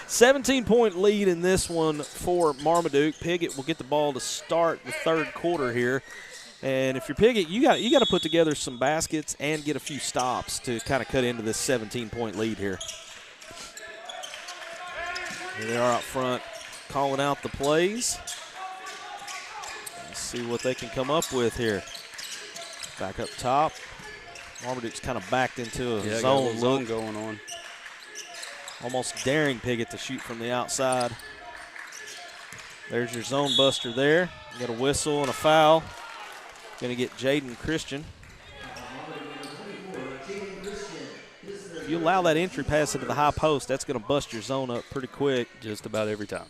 17-point lead in this one for Marmaduke. Piggott will get the ball to start the third quarter here. And if you're Piggott, you got to put together some baskets and get a few stops to kind of cut into this 17-point lead here. Here they are out front calling out the plays. Let's see what they can come up with here. Back up top. Marmaduke's kind of backed into a zone look going on. Almost daring Piggott to shoot from the outside. There's your zone buster there. You got a whistle and a foul. Going to get Jaden Christian. If you allow that entry pass into the high post, that's going to bust your zone up pretty quick. Just about every time.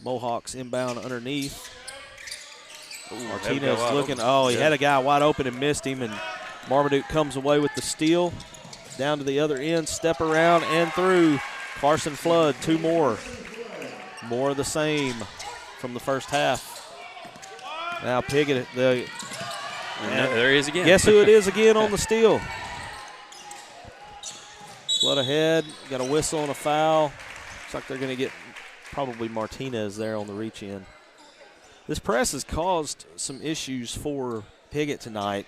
Mohawks inbound underneath. Martinez looking. Oh, he had a guy wide open and missed him, and Marmaduke comes away with the steal. Down to the other end, step around and through. Carson Flood, two more. More of the same from the first half. Now Piggott, there he is again. Guess who it is again on the steal? Flood ahead, got a whistle and a foul. Looks like they're going to get probably Martinez there on the reach in. This press has caused some issues for Piggott tonight,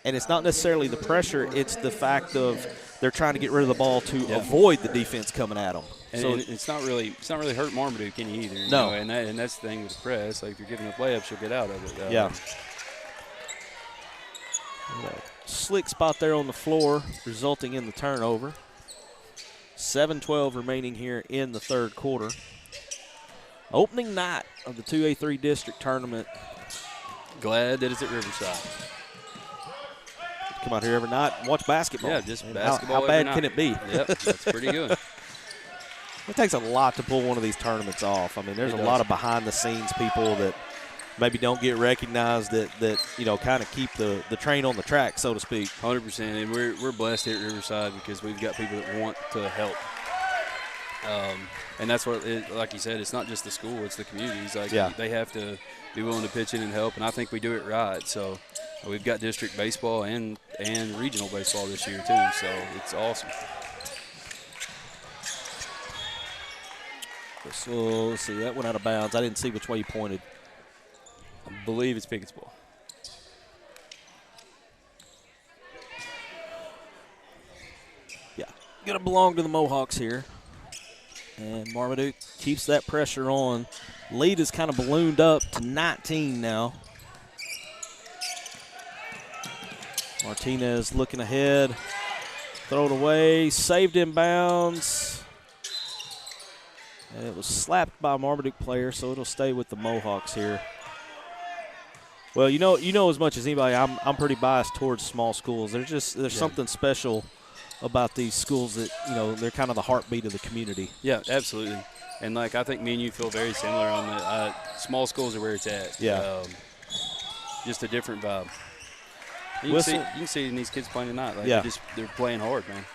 and it's not necessarily the pressure, it's the fact of they're trying to get rid of the ball to avoid the defense coming at them. And so it's not really hurt Marmaduke any either. No. You know, and that's the thing with the press. Like if you're giving up layups, you'll get out of it. Yeah. Slick spot there on the floor, resulting in the turnover. 7:12 remaining here in the third quarter. Opening night of the 2A-3 district tournament. Glad that it's at Riverside. Come out here every night and watch basketball. Yeah, just basketball. How bad can it be? Yep, that's pretty good. It takes a lot to pull one of these tournaments off. I mean, there's a lot of behind-the-scenes people that maybe don't get recognized that you know, kind of keep the train on the track, so to speak. 100%, and we're blessed here at Riverside because we've got people that want to help. And that's what, like you said, it's not just the school, it's the communities. Like they have to be willing to pitch in and help, and I think we do it right. So We've got district baseball and regional baseball this year too, so it's awesome. So let's see, that went out of bounds. I didn't see which way you pointed. I believe it's Piggott's ball. Yeah, going to belong to the Mohawks here. And Marmaduke keeps that pressure on. Lead is kind of ballooned up to 19 now. Martinez looking ahead. Throw it away, saved in bounds. And it was slapped by a Marmaduke player, so it'll stay with the Mohawks here. Well, you know as much as anybody, I'm pretty biased towards small schools. There's something special about these schools that, they're kind of the heartbeat of the community. Yeah, absolutely. And, I think me and you feel very similar on that. Small schools are where it's at. Yeah. Just a different vibe. You can see it in these kids playing tonight. They're playing hard, man.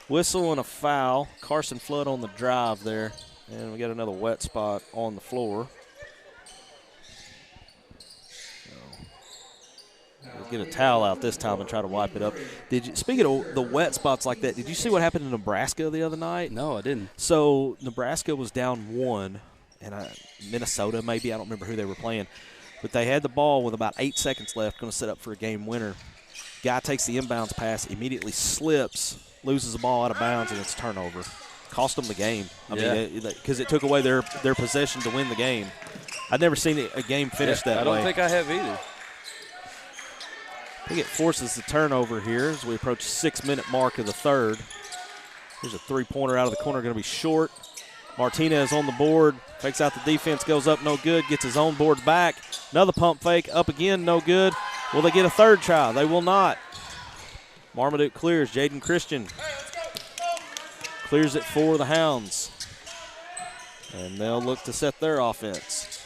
Whistle and a foul. Carson Flood on the drive there. And we got another wet spot on the floor. We'll get a towel out this time and try to wipe it up. Speaking of the wet spots like that, did you see what happened in Nebraska the other night? No, I didn't. So Nebraska was down 1, and Minnesota maybe. I don't remember who they were playing. But they had the ball with about 8 seconds left, going to set up for a game winner. Guy takes the inbounds pass, immediately slips, loses the ball out of bounds, and it's turnover. Cost them the game. I mean, because it took away their possession to win the game. I've never seen a game finish that way. I don't think I have either. Piggott forces the turnover here as we approach 6-minute mark of the third. Here's a three-pointer out of the corner, going to be short. Martinez on the board, fakes out the defense, goes up, no good, gets his own board back. Another pump fake, up again, no good. Will they get a third try? They will not. Marmaduke clears. Jaden Christian clears it for the Hounds. And they'll look to set their offense.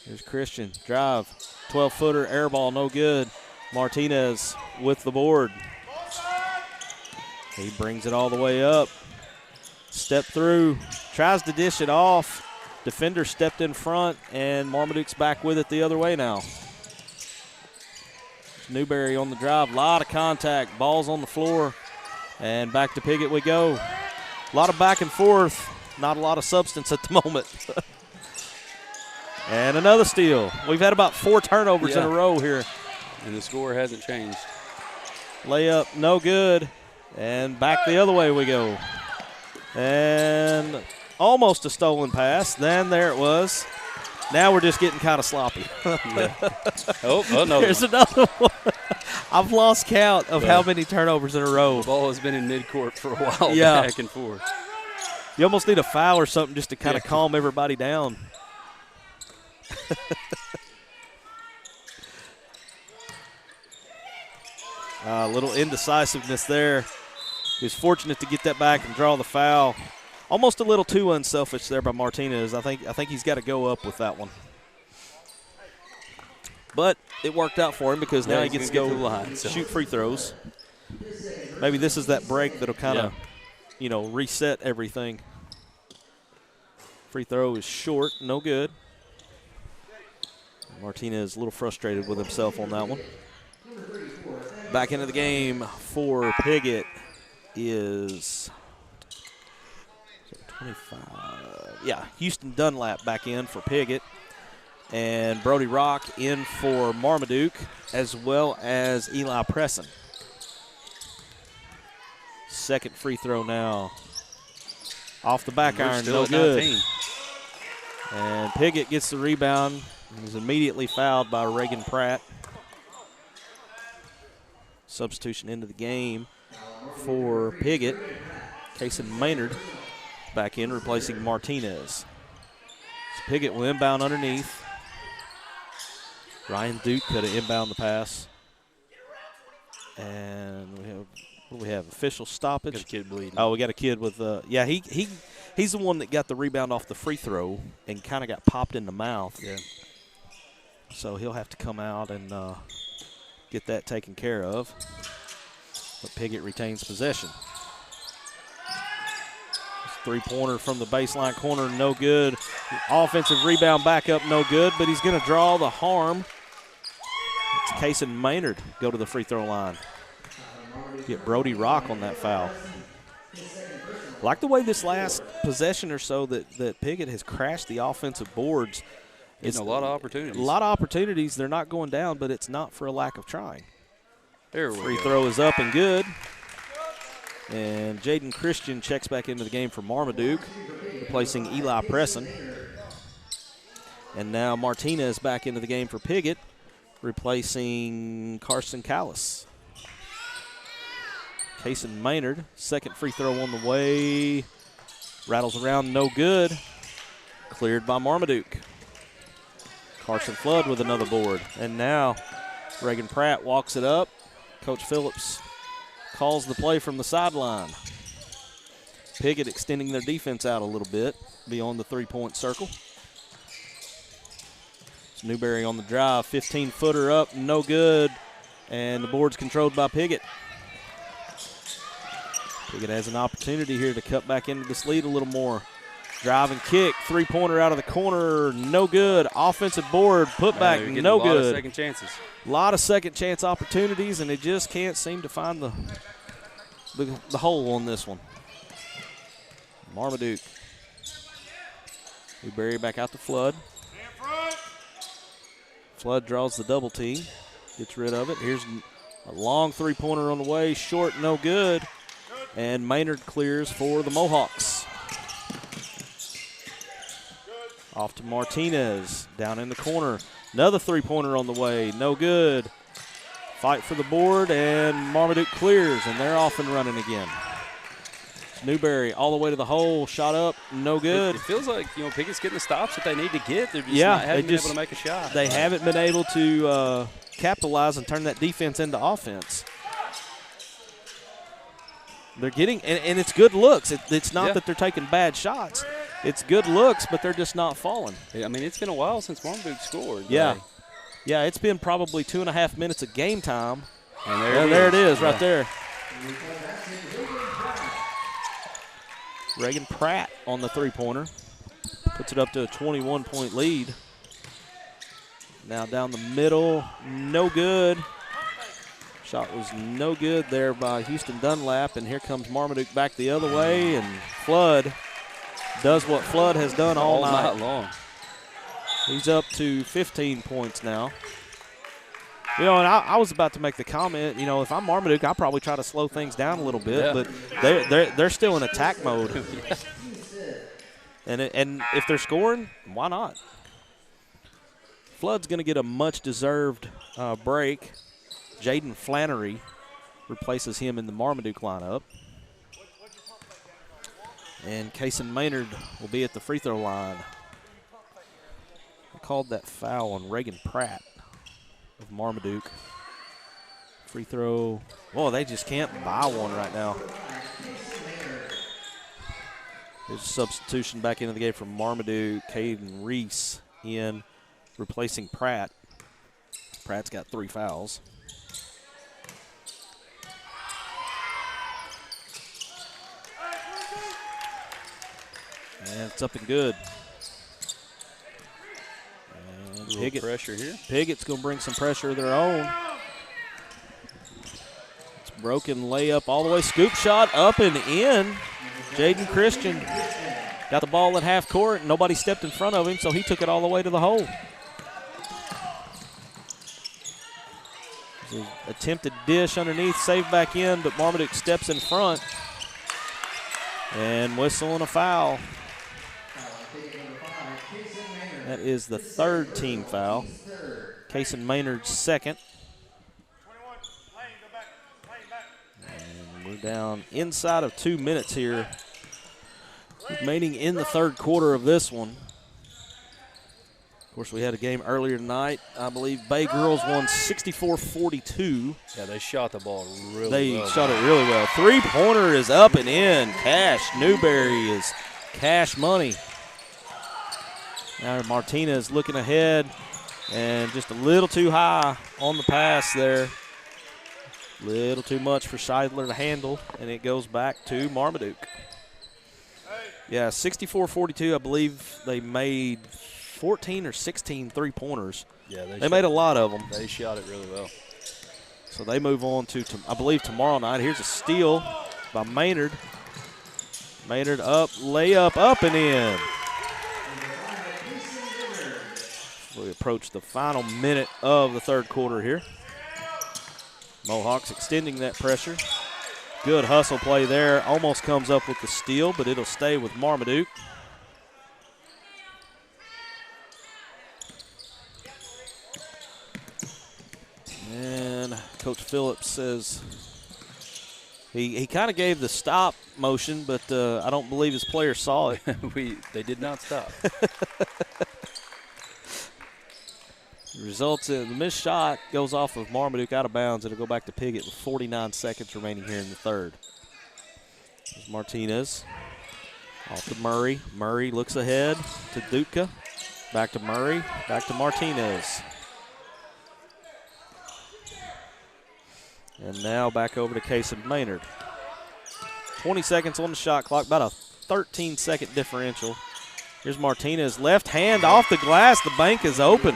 Here's Christian, drive. 12-footer, air ball, no good. Martinez with the board. He brings it all the way up. Step through, tries to dish it off. Defender stepped in front, and Marmaduke's back with it the other way now. Newberry on the drive, a lot of contact. Ball's on the floor, and back to Piggott we go. A lot of back and forth, not a lot of substance at the moment. And another steal. We've had about 4 turnovers in a row here. And the score hasn't changed. Layup, no good. And back the other way we go. And almost a stolen pass. Then there it was. Now we're just getting kind of sloppy. Oh, no. There's another one. I've lost count of how many turnovers in a row. The ball has been in midcourt for a while, back and forth. You almost need a foul or something just to kind of calm everybody down. A little indecisiveness there. He was fortunate to get that back and draw the foul. Almost a little too unselfish there by Martinez. I think he's got to go up with that one. But it worked out for him because now he gets to go to the line, shoot free throws. Maybe this is that break that'll kind of, reset everything. Free throw is short, no good. Martinez a little frustrated with himself on that one. Back into the game for Piggott is 25. Yeah, Houston Dunlap back in for Piggott. And Brody Rock in for Marmaduke, as well as Eli Presson. Second free throw now. Off the back iron, no good. 19. And Piggott gets the rebound. He's immediately fouled by Reagan Pratt. Substitution into the game for Piggott. Kason Maynard back in, replacing Martinez. So Piggott will inbound underneath. Ryan Duke could have inbound the pass. And we have official stoppage. Got a kid bleeding. Oh, we got a kid with he's the one that got the rebound off the free throw and kind of got popped in the mouth. Yeah. So he'll have to come out and get that taken care of. But Piggott retains possession. Three-pointer from the baseline corner, no good. Offensive rebound back up, no good, but he's going to draw the harm. Kason Maynard go to the free throw line. Get Brody Rock on that foul. Like the way this last possession or so that Piggott has crashed the offensive boards. It's a lot of opportunities. A lot of opportunities. They're not going down, but it's not for a lack of trying. There we Free go. throw is up and good. And Jaden Christian checks back into the game for Marmaduke, replacing Eli Presson. And now Martinez back into the game for Piggott, replacing Carson Callis. Kason Maynard, second free throw on the way. Rattles around, no good. Cleared by Marmaduke. Carson Flood with another board. And now Reagan Pratt walks it up. Coach Phillips calls the play from the sideline. Piggott extending their defense out a little bit beyond the three-point circle. It's Newberry on the drive, 15-footer up, no good. And the board's controlled by Piggott. Piggott has an opportunity here to cut back into this lead a little more. Drive and kick, three-pointer out of the corner, no good. Offensive board, put back, no good. A lot of second chances. A lot of second chance opportunities, and they just can't seem to find the hole on this one. Marmaduke. Newberry back out to Flood. Flood draws the double team, gets rid of it. Here's a long three-pointer on the way, short, no good. And Maynard clears for the Mohawks. Off to Martinez, down in the corner. Another three-pointer on the way, no good. Fight for the board, and Marmaduke clears, and they're off and running again. Newberry all the way to the hole, shot up, no good. It feels like, Piggott's getting the stops that they need to get. They're just haven't been able to make a shot. They haven't been able to capitalize and turn that defense into offense. They're getting, and it's good looks. It's not that they're taking bad shots. It's good looks, but they're just not falling. I mean, it's been a while since Marmaduke scored. Yeah. Yeah, it's been probably 2.5 minutes of game time. And there it is right there. Reagan Pratt on the three-pointer. Puts it up to a 21-point lead. Now down the middle, no good. Shot was no good there by Houston Dunlap, and here comes Marmaduke back the other way, and Flood does what Flood has done all night long. He's up to 15 points now. And I was about to make the comment, if I'm Marmaduke, I'll probably try to slow things down a little bit, but they're still in attack mode. And if they're scoring, why not? Flood's going to get a much-deserved break. Jaden Flannery replaces him in the Marmaduke lineup. And Kason Maynard will be at the free throw line. I called that foul on Reagan Pratt of Marmaduke. Free throw. Oh, they just can't buy one right now. There's a substitution back into the game for Marmaduke. Caden Reese in, replacing Pratt. Pratt's got 3 fouls. And it's up and good. And Piggott, pressure here. Piggott's going to bring some pressure of their own. It's broken layup all the way. Scoop shot up and in. Jaden Christian got the ball at half court. Nobody stepped in front of him, so he took it all the way to the hole. Attempted dish underneath, saved back in, but Marmaduke steps in front. And whistling a foul. That is the 3rd team foul. Kason Maynard's 2nd. And we're down inside of 2 minutes here, remaining in the 3rd quarter of this one. Of course, we had a game earlier tonight. I believe Bay Girls won 64-42. Yeah, they shot the ball really well. They shot it really well. Three-pointer is up and in. Cash Newberry is cash money. Now Martinez looking ahead, and just a little too high on the pass there. A little too much for Scheidler to handle, and it goes back to Marmaduke. Yeah, 64-42. I believe they made 14 or 16 three-pointers. Yeah, they made a lot of them. They shot it really well. So they move on to I believe, tomorrow night. Here's a steal by Maynard. Maynard up, layup, up and in. We approach the final minute of the third quarter here. Mohawks extending that pressure. Good hustle play there. Almost comes up with the steal, but it'll stay with Marmaduke. And Coach Phillips says he kind of gave the stop motion, but I don't believe his players saw it. They did not stop. Results in the missed shot goes off of Marmaduke out of bounds. It'll go back to Piggott with 49 seconds remaining here in the third. There's Martinez off to Murray. Murray looks ahead to Duca. Back to Murray. Back to Martinez. And now back over to Casey Maynard. 20 seconds on the shot clock, about a 13-second differential. Here's Martinez, left hand off the glass. The bank is open.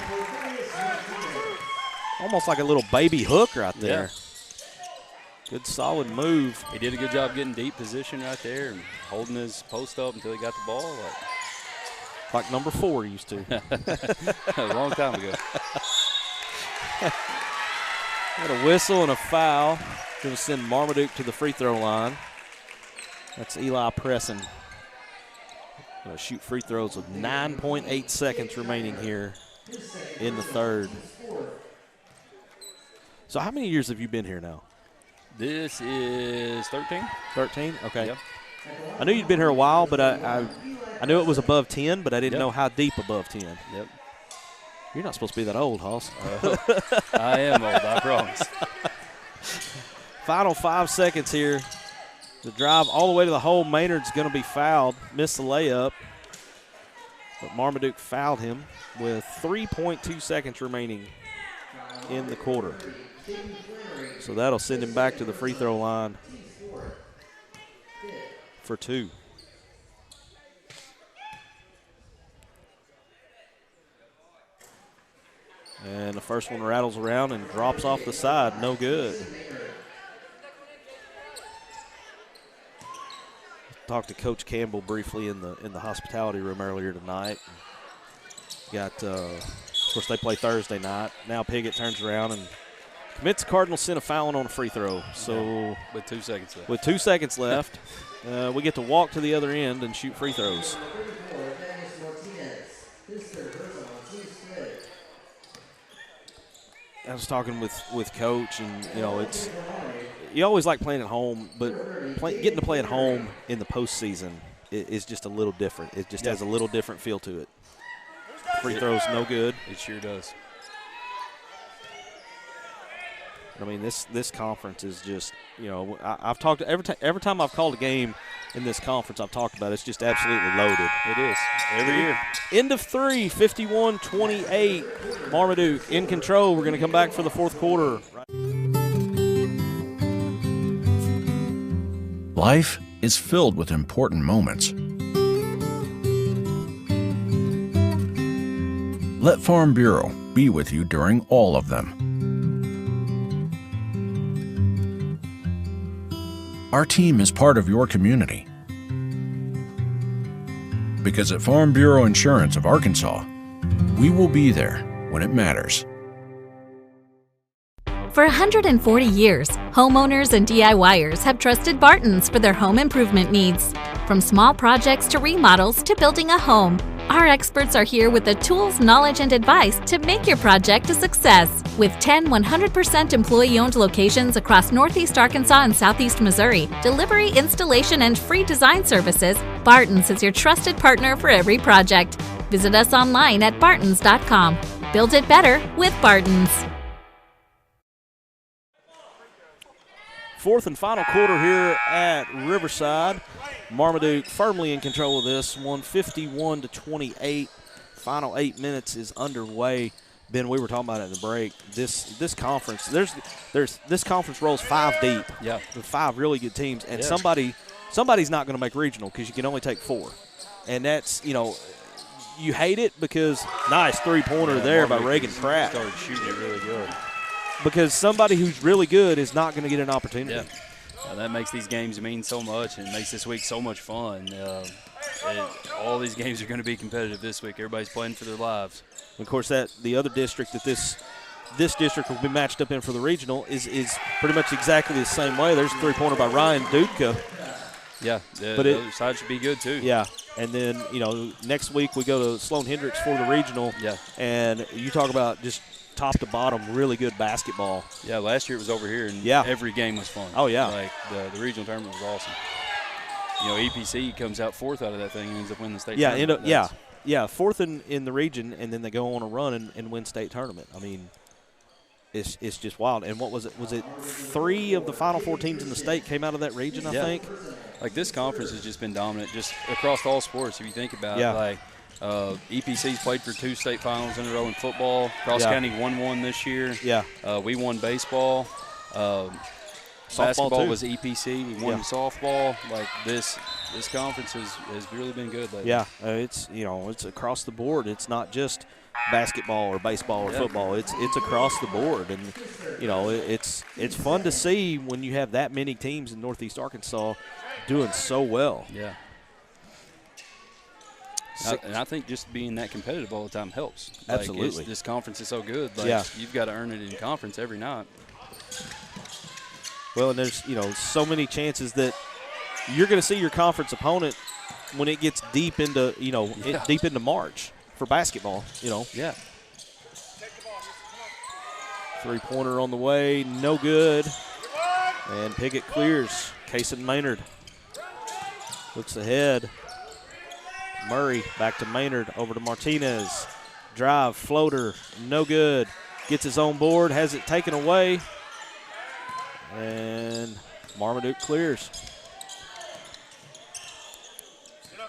Almost like a little baby hook right there. Yeah. Good solid move. He did a good job getting deep position right there and holding his post up until he got the ball. Like number 4 used to. A long time ago. Got a whistle and a foul. Going to send Marmaduke to the free throw line. That's Eli Presson. Going to shoot free throws with 9.8 seconds remaining here in the third. So how many years have you been here now? This is 13. 13? Okay. Yep. I knew you'd been here a while, but I knew it was above 10, but I didn't know how deep above 10. Yep. You're not supposed to be that old, Hoss. I am old, I promise. Final 5 seconds here. The drive all the way to the hole. Maynard's going to be fouled. Missed the layup. But Marmaduke fouled him with 3.2 seconds remaining in the quarter. So that'll send him back to the free throw line for 2. And the first one rattles around and drops off the side. No good. Talked to Coach Campbell briefly in the hospitality room earlier tonight. Got, of course, they play Thursday night. Now Piggott turns around and commits Cardinals sent a foul on a free throw. So with 2 seconds left. With 2 seconds left, we get to walk to the other end and shoot free throws. I was talking with Coach, and it's you always like playing at home, but getting to play at home in the postseason is just a little different. It just has a little different feel to it. Free throws no good. It sure does. I mean, this conference is just, I've talked every time I've called a game in this conference, I've talked about it, it's just absolutely loaded. It is every year. End of 3, 51-28. Marmaduke in control. We're going to come back for the fourth quarter. Life is filled with important moments. Let Farm Bureau be with you during all of them. Our team is part of your community. Because at Farm Bureau Insurance of Arkansas, we will be there when it matters. For 140 years, homeowners and DIYers have trusted Barton's for their home improvement needs. From small projects to remodels to building a home, our experts are here with the tools, knowledge, and advice to make your project a success. With 10 100% employee-owned locations across Northeast Arkansas and Southeast Missouri, delivery, installation, and free design services, Barton's is your trusted partner for every project. Visit us online at bartons.com. Build it better with Barton's. Fourth and final quarter here at Riverside. Marmaduke firmly in control of this one, 51-28. Final 8 minutes is underway. Ben, we were talking about it in the break. This conference, this conference rolls 5 deep. Yeah, with 5 really good teams, and somebody's not going to make regional because you can only take 4, and that's you hate it because nice three-pointer there by Reagan Pratt. Started shooting it really good. Because somebody who's really good is not going to get an opportunity. Yeah. That makes these games mean so much, and it makes this week so much fun. All these games are going to be competitive this week. Everybody's playing for their lives. Of course, the other district that this district will be matched up in for the regional is pretty much exactly the same way. There's a three-pointer by Ryan Dudka. Yeah, the other side should be good too. Yeah, and then, next week we go to Sloan Hendricks for the regional. Yeah. And you talk about just top to bottom, really good basketball. Yeah, last year it was over here, and every game was fun. Oh, yeah. Like, the regional tournament was awesome. EPC comes out fourth out of that thing and ends up winning the state tournament. Fourth in the region, and then they go on a run and win state tournament. I mean, it's just wild. And what was it? Was it 3 of the Final Four teams in the state came out of that region, I think? Like, this conference has just been dominant just across all sports, if you think about it. Like, EPC's played for 2 state finals in a row in football. Cross County won 1 this year. Yeah. We won baseball. Basketball was EPC. We won softball. Like, this conference has really been good lately. Yeah, it's across the board. It's not just basketball or baseball or football. It's across the board, and it's fun to see when you have that many teams in Northeast Arkansas doing so well. Yeah. And I think just being that competitive all the time helps. Absolutely. This conference is so good. Like, you've got to earn it in conference every night. Well, and there's, so many chances that you're going to see your conference opponent when it gets deep into, deep into March for basketball, Yeah. Three-pointer on the way, no good. And Piggott clears. Cason Maynard looks ahead. Murray back to Maynard, over to Martinez. Drive, floater, no good. Gets his own board, has it taken away. And Marmaduke clears.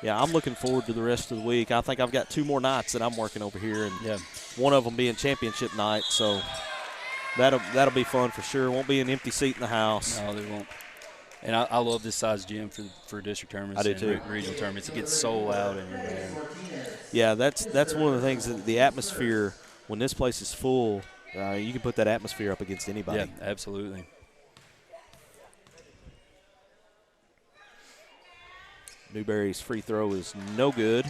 Yeah, I'm looking forward to the rest of the week. I think I've got 2 more nights that I'm working over here, and one of them being championship night. So that'll be fun for sure. Won't be an empty seat in the house. No, there won't. And I love this size gym for district tournaments. I do too. And regional tournaments. It gets so loud in here, man. Yeah, that's one of the things, that the atmosphere, when this place is full, you can put that atmosphere up against anybody. Yeah, absolutely. Newberry's free throw is no good.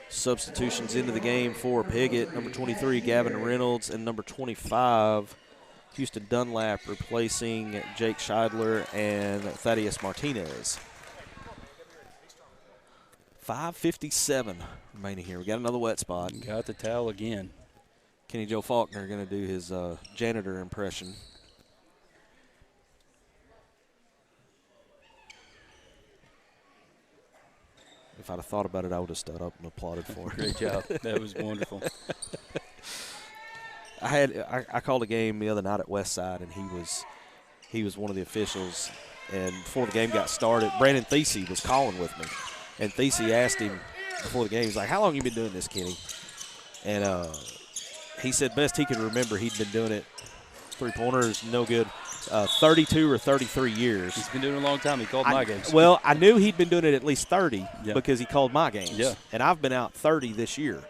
Substitutions into the game for Piggott. Number 23, Gavin Reynolds, and number 25, Houston Dunlap, replacing Jake Scheidler and Thaddeus Martinez. 5:57 remaining here. We got another wet spot. Got the towel again. Kenny Joe Faulkner going to do his janitor impression. If I'd have thought about it, I would have stood up and applauded for it. Great job. That was wonderful. I called a game the other night at Westside, and he was one of the officials. And before the game got started, Brandon Thesey was calling with me. And Thesey asked him before the game, he's like, "How long you been doing this, Kenny?" And he said best he could remember, he'd been doing it. Three-pointers, no good. 32 or 33 years. He's been doing it a long time. He called my games. Well, I knew he'd been doing it at least 30 because he called my games. Yeah. And I've been out 30 this year,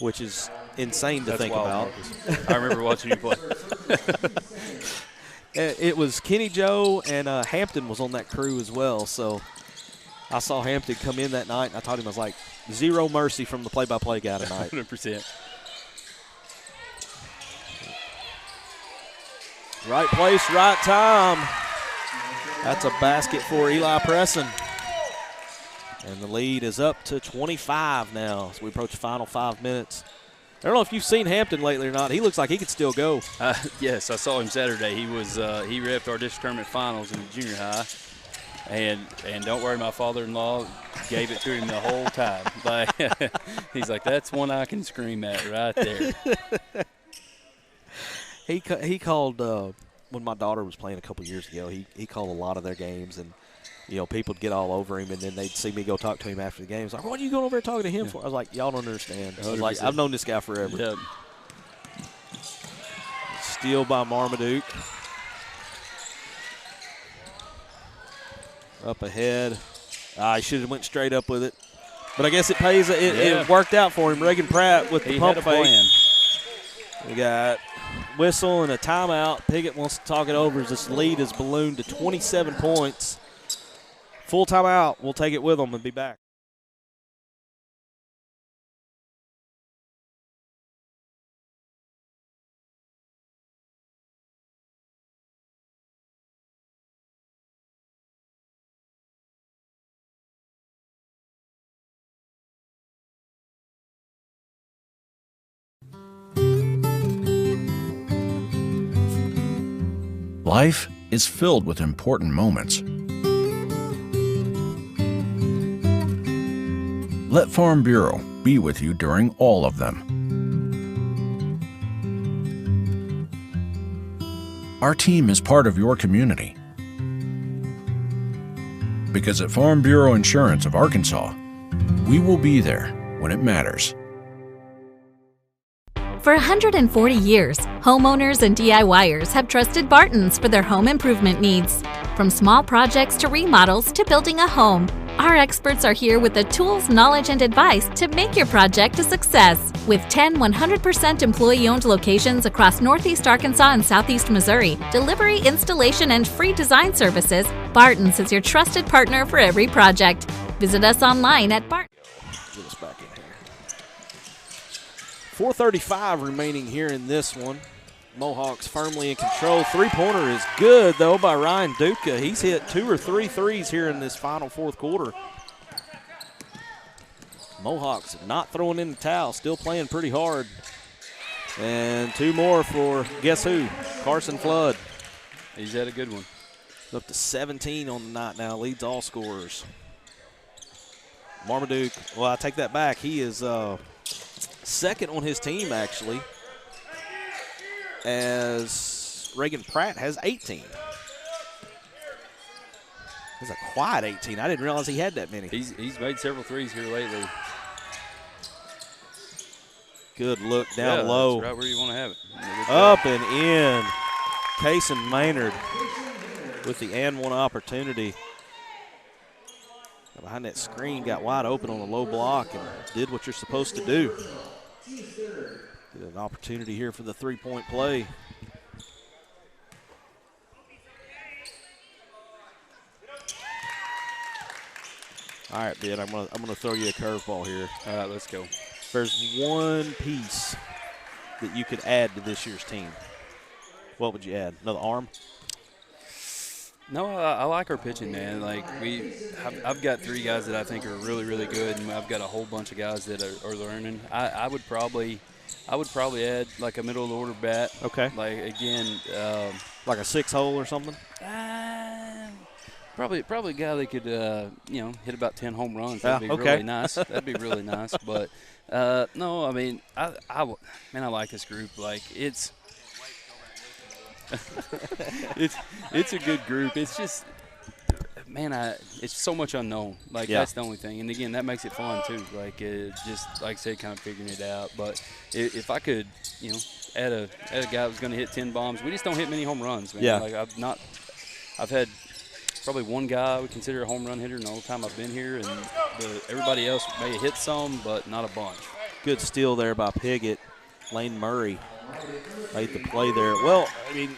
which is insane to think about. Marcus. I remember watching you play. It was Kenny Joe, and Hampton was on that crew as well. So I saw Hampton come in that night, and I told him, I was like, zero mercy from the play-by-play guy tonight. 100%. Right place, right time. That's a basket for Eli Presson. And the lead is up to 25 now as we approach the final 5 minutes. I don't know if you've seen Hampton lately or not. He looks like he could still go. Yes, I saw him Saturday. He was he repped our district tournament finals in the junior high. And don't worry, my father-in-law gave it to him the whole time. Like, he's like, that's one I can scream at right there. He called when my daughter was playing a couple years ago. He called a lot of their games, and people would get all over him, and then they'd see me go talk to him after the game. It's like, what are you going over there talking to him for? I was like, y'all don't understand. I was like, I've known this guy forever. Yep. Steal by Marmaduke. Up ahead. He should have went straight up with it. But I guess it pays. It worked out for him. Reagan Pratt with the pump fake. We got whistle and a timeout. Piggott wants to talk it over as this lead is ballooned to 27 points. Full timeout. We'll take it with them and be back. Life is filled with important moments. Let Farm Bureau be with you during all of them. Our team is part of your community. Because at Farm Bureau Insurance of Arkansas, we will be there when it matters. For 140 years, homeowners and DIYers have trusted Barton's for their home improvement needs. From small projects to remodels to building a home, our experts are here with the tools, knowledge, and advice to make your project a success. With 10 100% employee-owned locations across Northeast Arkansas and Southeast Missouri, delivery, installation, and free design services, Barton's is your trusted partner for every project. Visit us online at Barton's. Get us back in here. 4:35 remaining here in this one. Mohawks firmly in control. Three-pointer is good, though, by Ryan Duke. He's hit 2 or 3 threes here in this final fourth quarter. Mohawks not throwing in the towel, still playing pretty hard. And 2 more for guess who? Carson Flood. He's had a good one. Up to 17 on the night now, leads all scorers. Marmaduke, well, I take that back. He is second on his team, actually, as Reagan Pratt has 18. He's a quiet 18. I didn't realize he had that many. He's made several threes here lately. Good look down low. That's right where you want to have it. Up and in. Kason Maynard with the and one opportunity. Behind that screen, got wide open on the low block and did what you're supposed to do. Get an opportunity here for the three-point play. All right, Ben, I'm gonna throw you a curveball here. All right, let's go. There's one piece that you could add to this year's team. What would you add? Another arm? No, I like our pitching, man. Like I've got 3 guys that I think are really, really good, and I've got a whole bunch of guys that are learning. I would probably add like a middle of the order bat. Okay. Like again, like a 6-hole or something. Probably a guy that could hit about 10 home runs. That'd be really nice. That'd be really nice. But no, I mean I like this group. Like it's a good group. It's just, man, it's so much unknown. Like that's the only thing. And again, that makes it fun too. Like just like I said, kind of figuring it out. But if I could, add a guy who's going to hit 10 bombs, we just don't hit many home runs, man. Yeah. Like I've had probably one guy I would consider a home run hitter in the whole time I've been here, and everybody else may have hit some, but not a bunch. Good steal there by Piggott. Lane Murray made the play there. Well, I mean,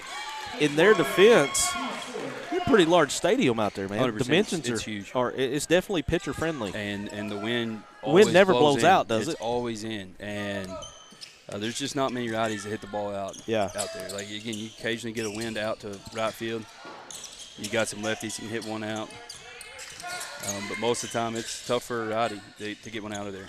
in their defense, they're a pretty large stadium out there, man. 100%. Dimensions it's are huge. It's definitely pitcher friendly. And the wind never blows in. out, does it? It's always in. And there's just not many righties that hit the ball out there. Like, again, you occasionally get a wind out to right field. You got some lefties who can hit one out. But most of the time, it's tough for a righty to get one out of there.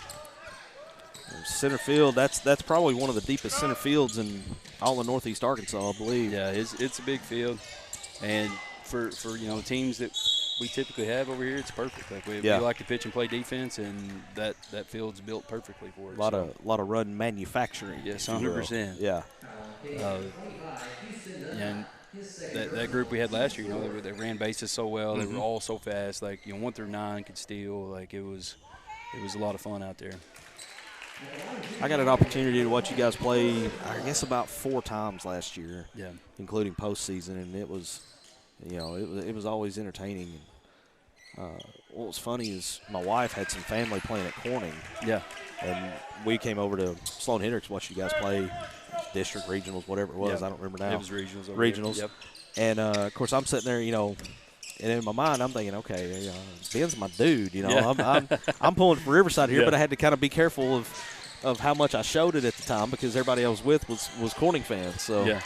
Center field, that's probably one of the deepest center fields in all of Northeast Arkansas, I believe. Yeah, it's a big field. And for teams that we typically have over here, it's perfect. Like we like to pitch and play defense, and that field's built perfectly for it. A lot of run manufacturing. Yes, 100%. Yeah. And that group we had last year, they ran bases so well. They were all so fast. Like 1 through 9 could steal. Like it was a lot of fun out there. I got an opportunity to watch you guys play, I guess, about 4 times last year, including postseason, and it was, it was always entertaining. what was funny is my wife had some family playing at Corning. Yeah. And we came over to Sloan Hendricks to watch you guys play district regionals, whatever it was. Yep. I don't remember now. It was regionals. Regionals. Yep. And, of course, I'm sitting there, and in my mind I'm thinking, okay, Ben's my dude. Yeah. I'm pulling for Riverside here, Yeah. but I had to kind of be careful of how much I showed it at the time because everybody I was with was Corning fans. So yeah.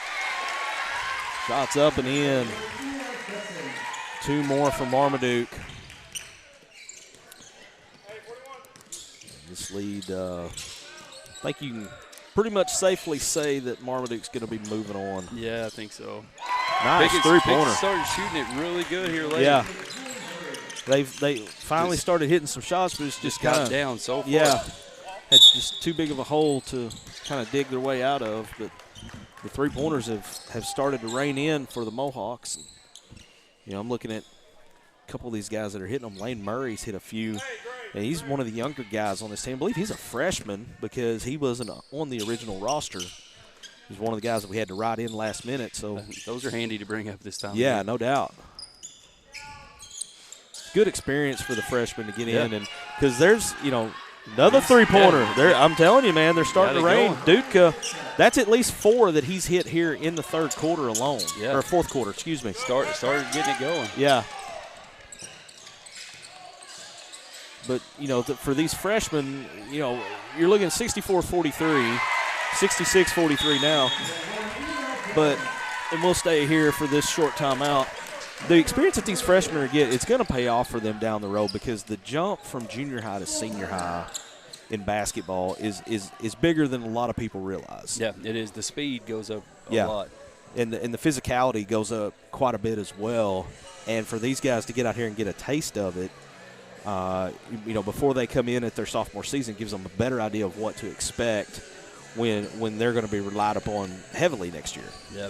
Shots up and in. 2 more for Marmaduke. This lead, I think you can pretty much safely say that Marmaduke's going to be moving on. Yeah, I think so. Nice three-pointer. Started shooting it really good here lately. Yeah. They finally started hitting some shots, but it's just kind of down so far. Yeah. Had just too big of a hole to kind of dig their way out of. But the three-pointers have started to rein in for the Mohawks. I'm looking at a couple of these guys that are hitting them. Lane Murray's hit a few. And he's one of the younger guys on this team. I believe he's a freshman because he wasn't on the original roster. He's one of the guys that we had to ride in last minute. So those are handy to bring up this time. Yeah, no doubt. Good experience for the freshmen to get in, and because there's another three-pointer. I'm telling you, man, they're starting to rain. Duke, that's at least 4 that he's hit here in the third quarter alone, or fourth quarter. Excuse me. Started getting it going. Yeah. But, for these freshmen, you're looking at 64-43, 66-43 now. And we'll stay here for this short timeout. The experience that these freshmen are getting, it's going to pay off for them down the road because the jump from junior high to senior high in basketball is bigger than a lot of people realize. Yeah, it is. The speed goes up a lot. And the physicality goes up quite a bit as well. And for these guys to get out here and get a taste of it, before they come in at their sophomore season, gives them a better idea of what to expect when they're going to be relied upon heavily next year. Yeah.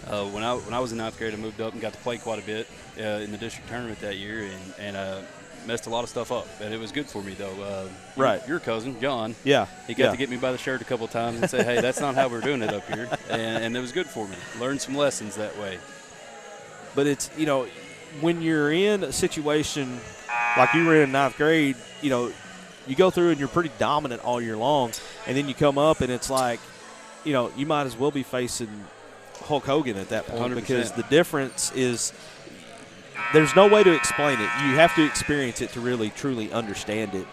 When I was in 9th grade, I moved up and got to play quite a bit in the district tournament that year, and messed a lot of stuff up. And it was good for me, though. Right. Your cousin, John. Yeah. He got to get me by the shirt a couple of times and say, hey, that's not how we're doing it up here. And it was good for me. Learned some lessons that way. But it's, when you're in a situation like you were in 9th grade, you go through and you're pretty dominant all year long, and then you come up and it's like, you might as well be facing Hulk Hogan at that point 100%. Because the difference is there's no way to explain it. You have to experience it to really, truly understand it.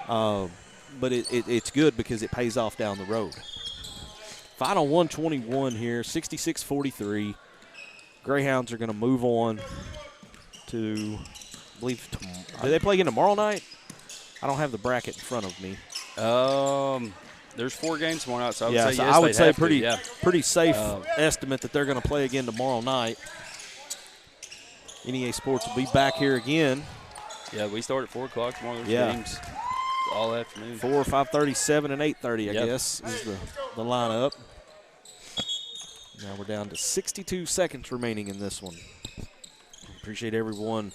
But it's good because it pays off down the road. Final 121 here, 66-43. Greyhounds are going to move on to, I believe, do they play again tomorrow night? I don't have the bracket in front of me. There's 4 games tomorrow night, so I would say so yes, I would say to, pretty safe estimate that they're going to play again tomorrow night. NEA Sports will be back here again. Yeah, we start at 4 o'clock tomorrow. There's games all afternoon. 4, 5:30, 7, and 8:30, I guess, is the lineup. Now we're down to 62 seconds remaining in this one. Appreciate everyone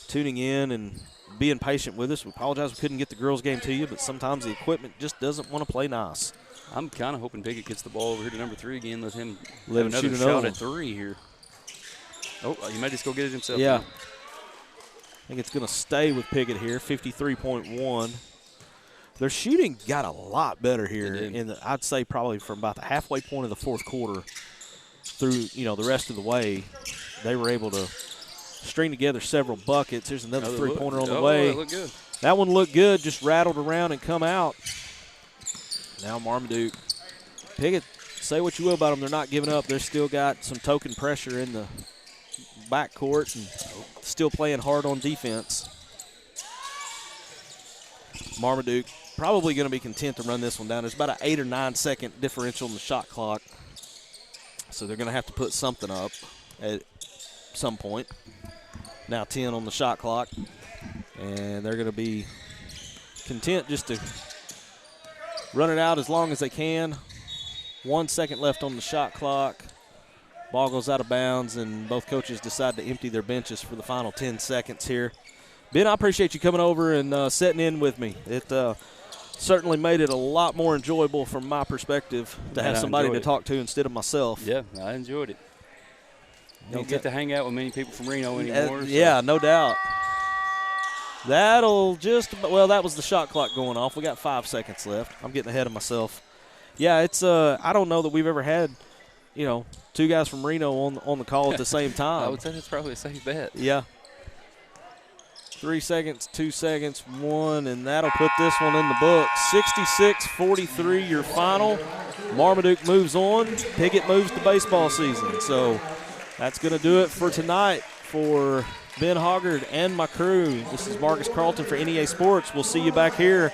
tuning in and being patient with us. We apologize we couldn't get the girls' game to you, but sometimes the equipment just doesn't want to play nice. I'm kind of hoping Piggott gets the ball over here to number 3 again. Let him Let have him another shoot shot another at 3 here. Oh, he might just go get it himself. Yeah. Now. I think it's going to stay with Piggott here, 53.1. Their shooting got a lot better here. I'd say probably from about the halfway point of the fourth quarter through, the rest of the way, they were able to string together several buckets. There's another three-pointer on the way. That looked good. That one looked good, just rattled around and come out. Now Marmaduke. Piggott, say what you will about them, they're not giving up. They've still got some token pressure in the backcourt and still playing hard on defense. Marmaduke probably going to be content to run this one down. There's about an 8 or 9 second differential in the shot clock. So they're going to have to put something up at some point. Now 10 on the shot clock. And they're going to be content just to run it out as long as they can. 1 second left on the shot clock. Ball goes out of bounds, and both coaches decide to empty their benches for the final 10 seconds here. Ben, I appreciate you coming over and sitting in with me. It certainly made it a lot more enjoyable from my perspective to have somebody to talk to instead of myself. Yeah, I enjoyed it. Don't get to hang out with many people from Reno anymore. Yeah, no doubt. That'll just – well, that was the shot clock going off. We got 5 seconds left. I'm getting ahead of myself. Yeah, it's I don't know that we've ever had, two guys from Reno on the call at the same time. I would say that's probably a safe bet. Yeah. 3 seconds, 2 seconds, 1, and that'll put this one in the book. 66-43, your final. Marmaduke moves on. Piggott moves to baseball season. So that's going to do it for tonight for Ben Hoggard and my crew. This is Marcus Carlton for NEA Sports. We'll see you back here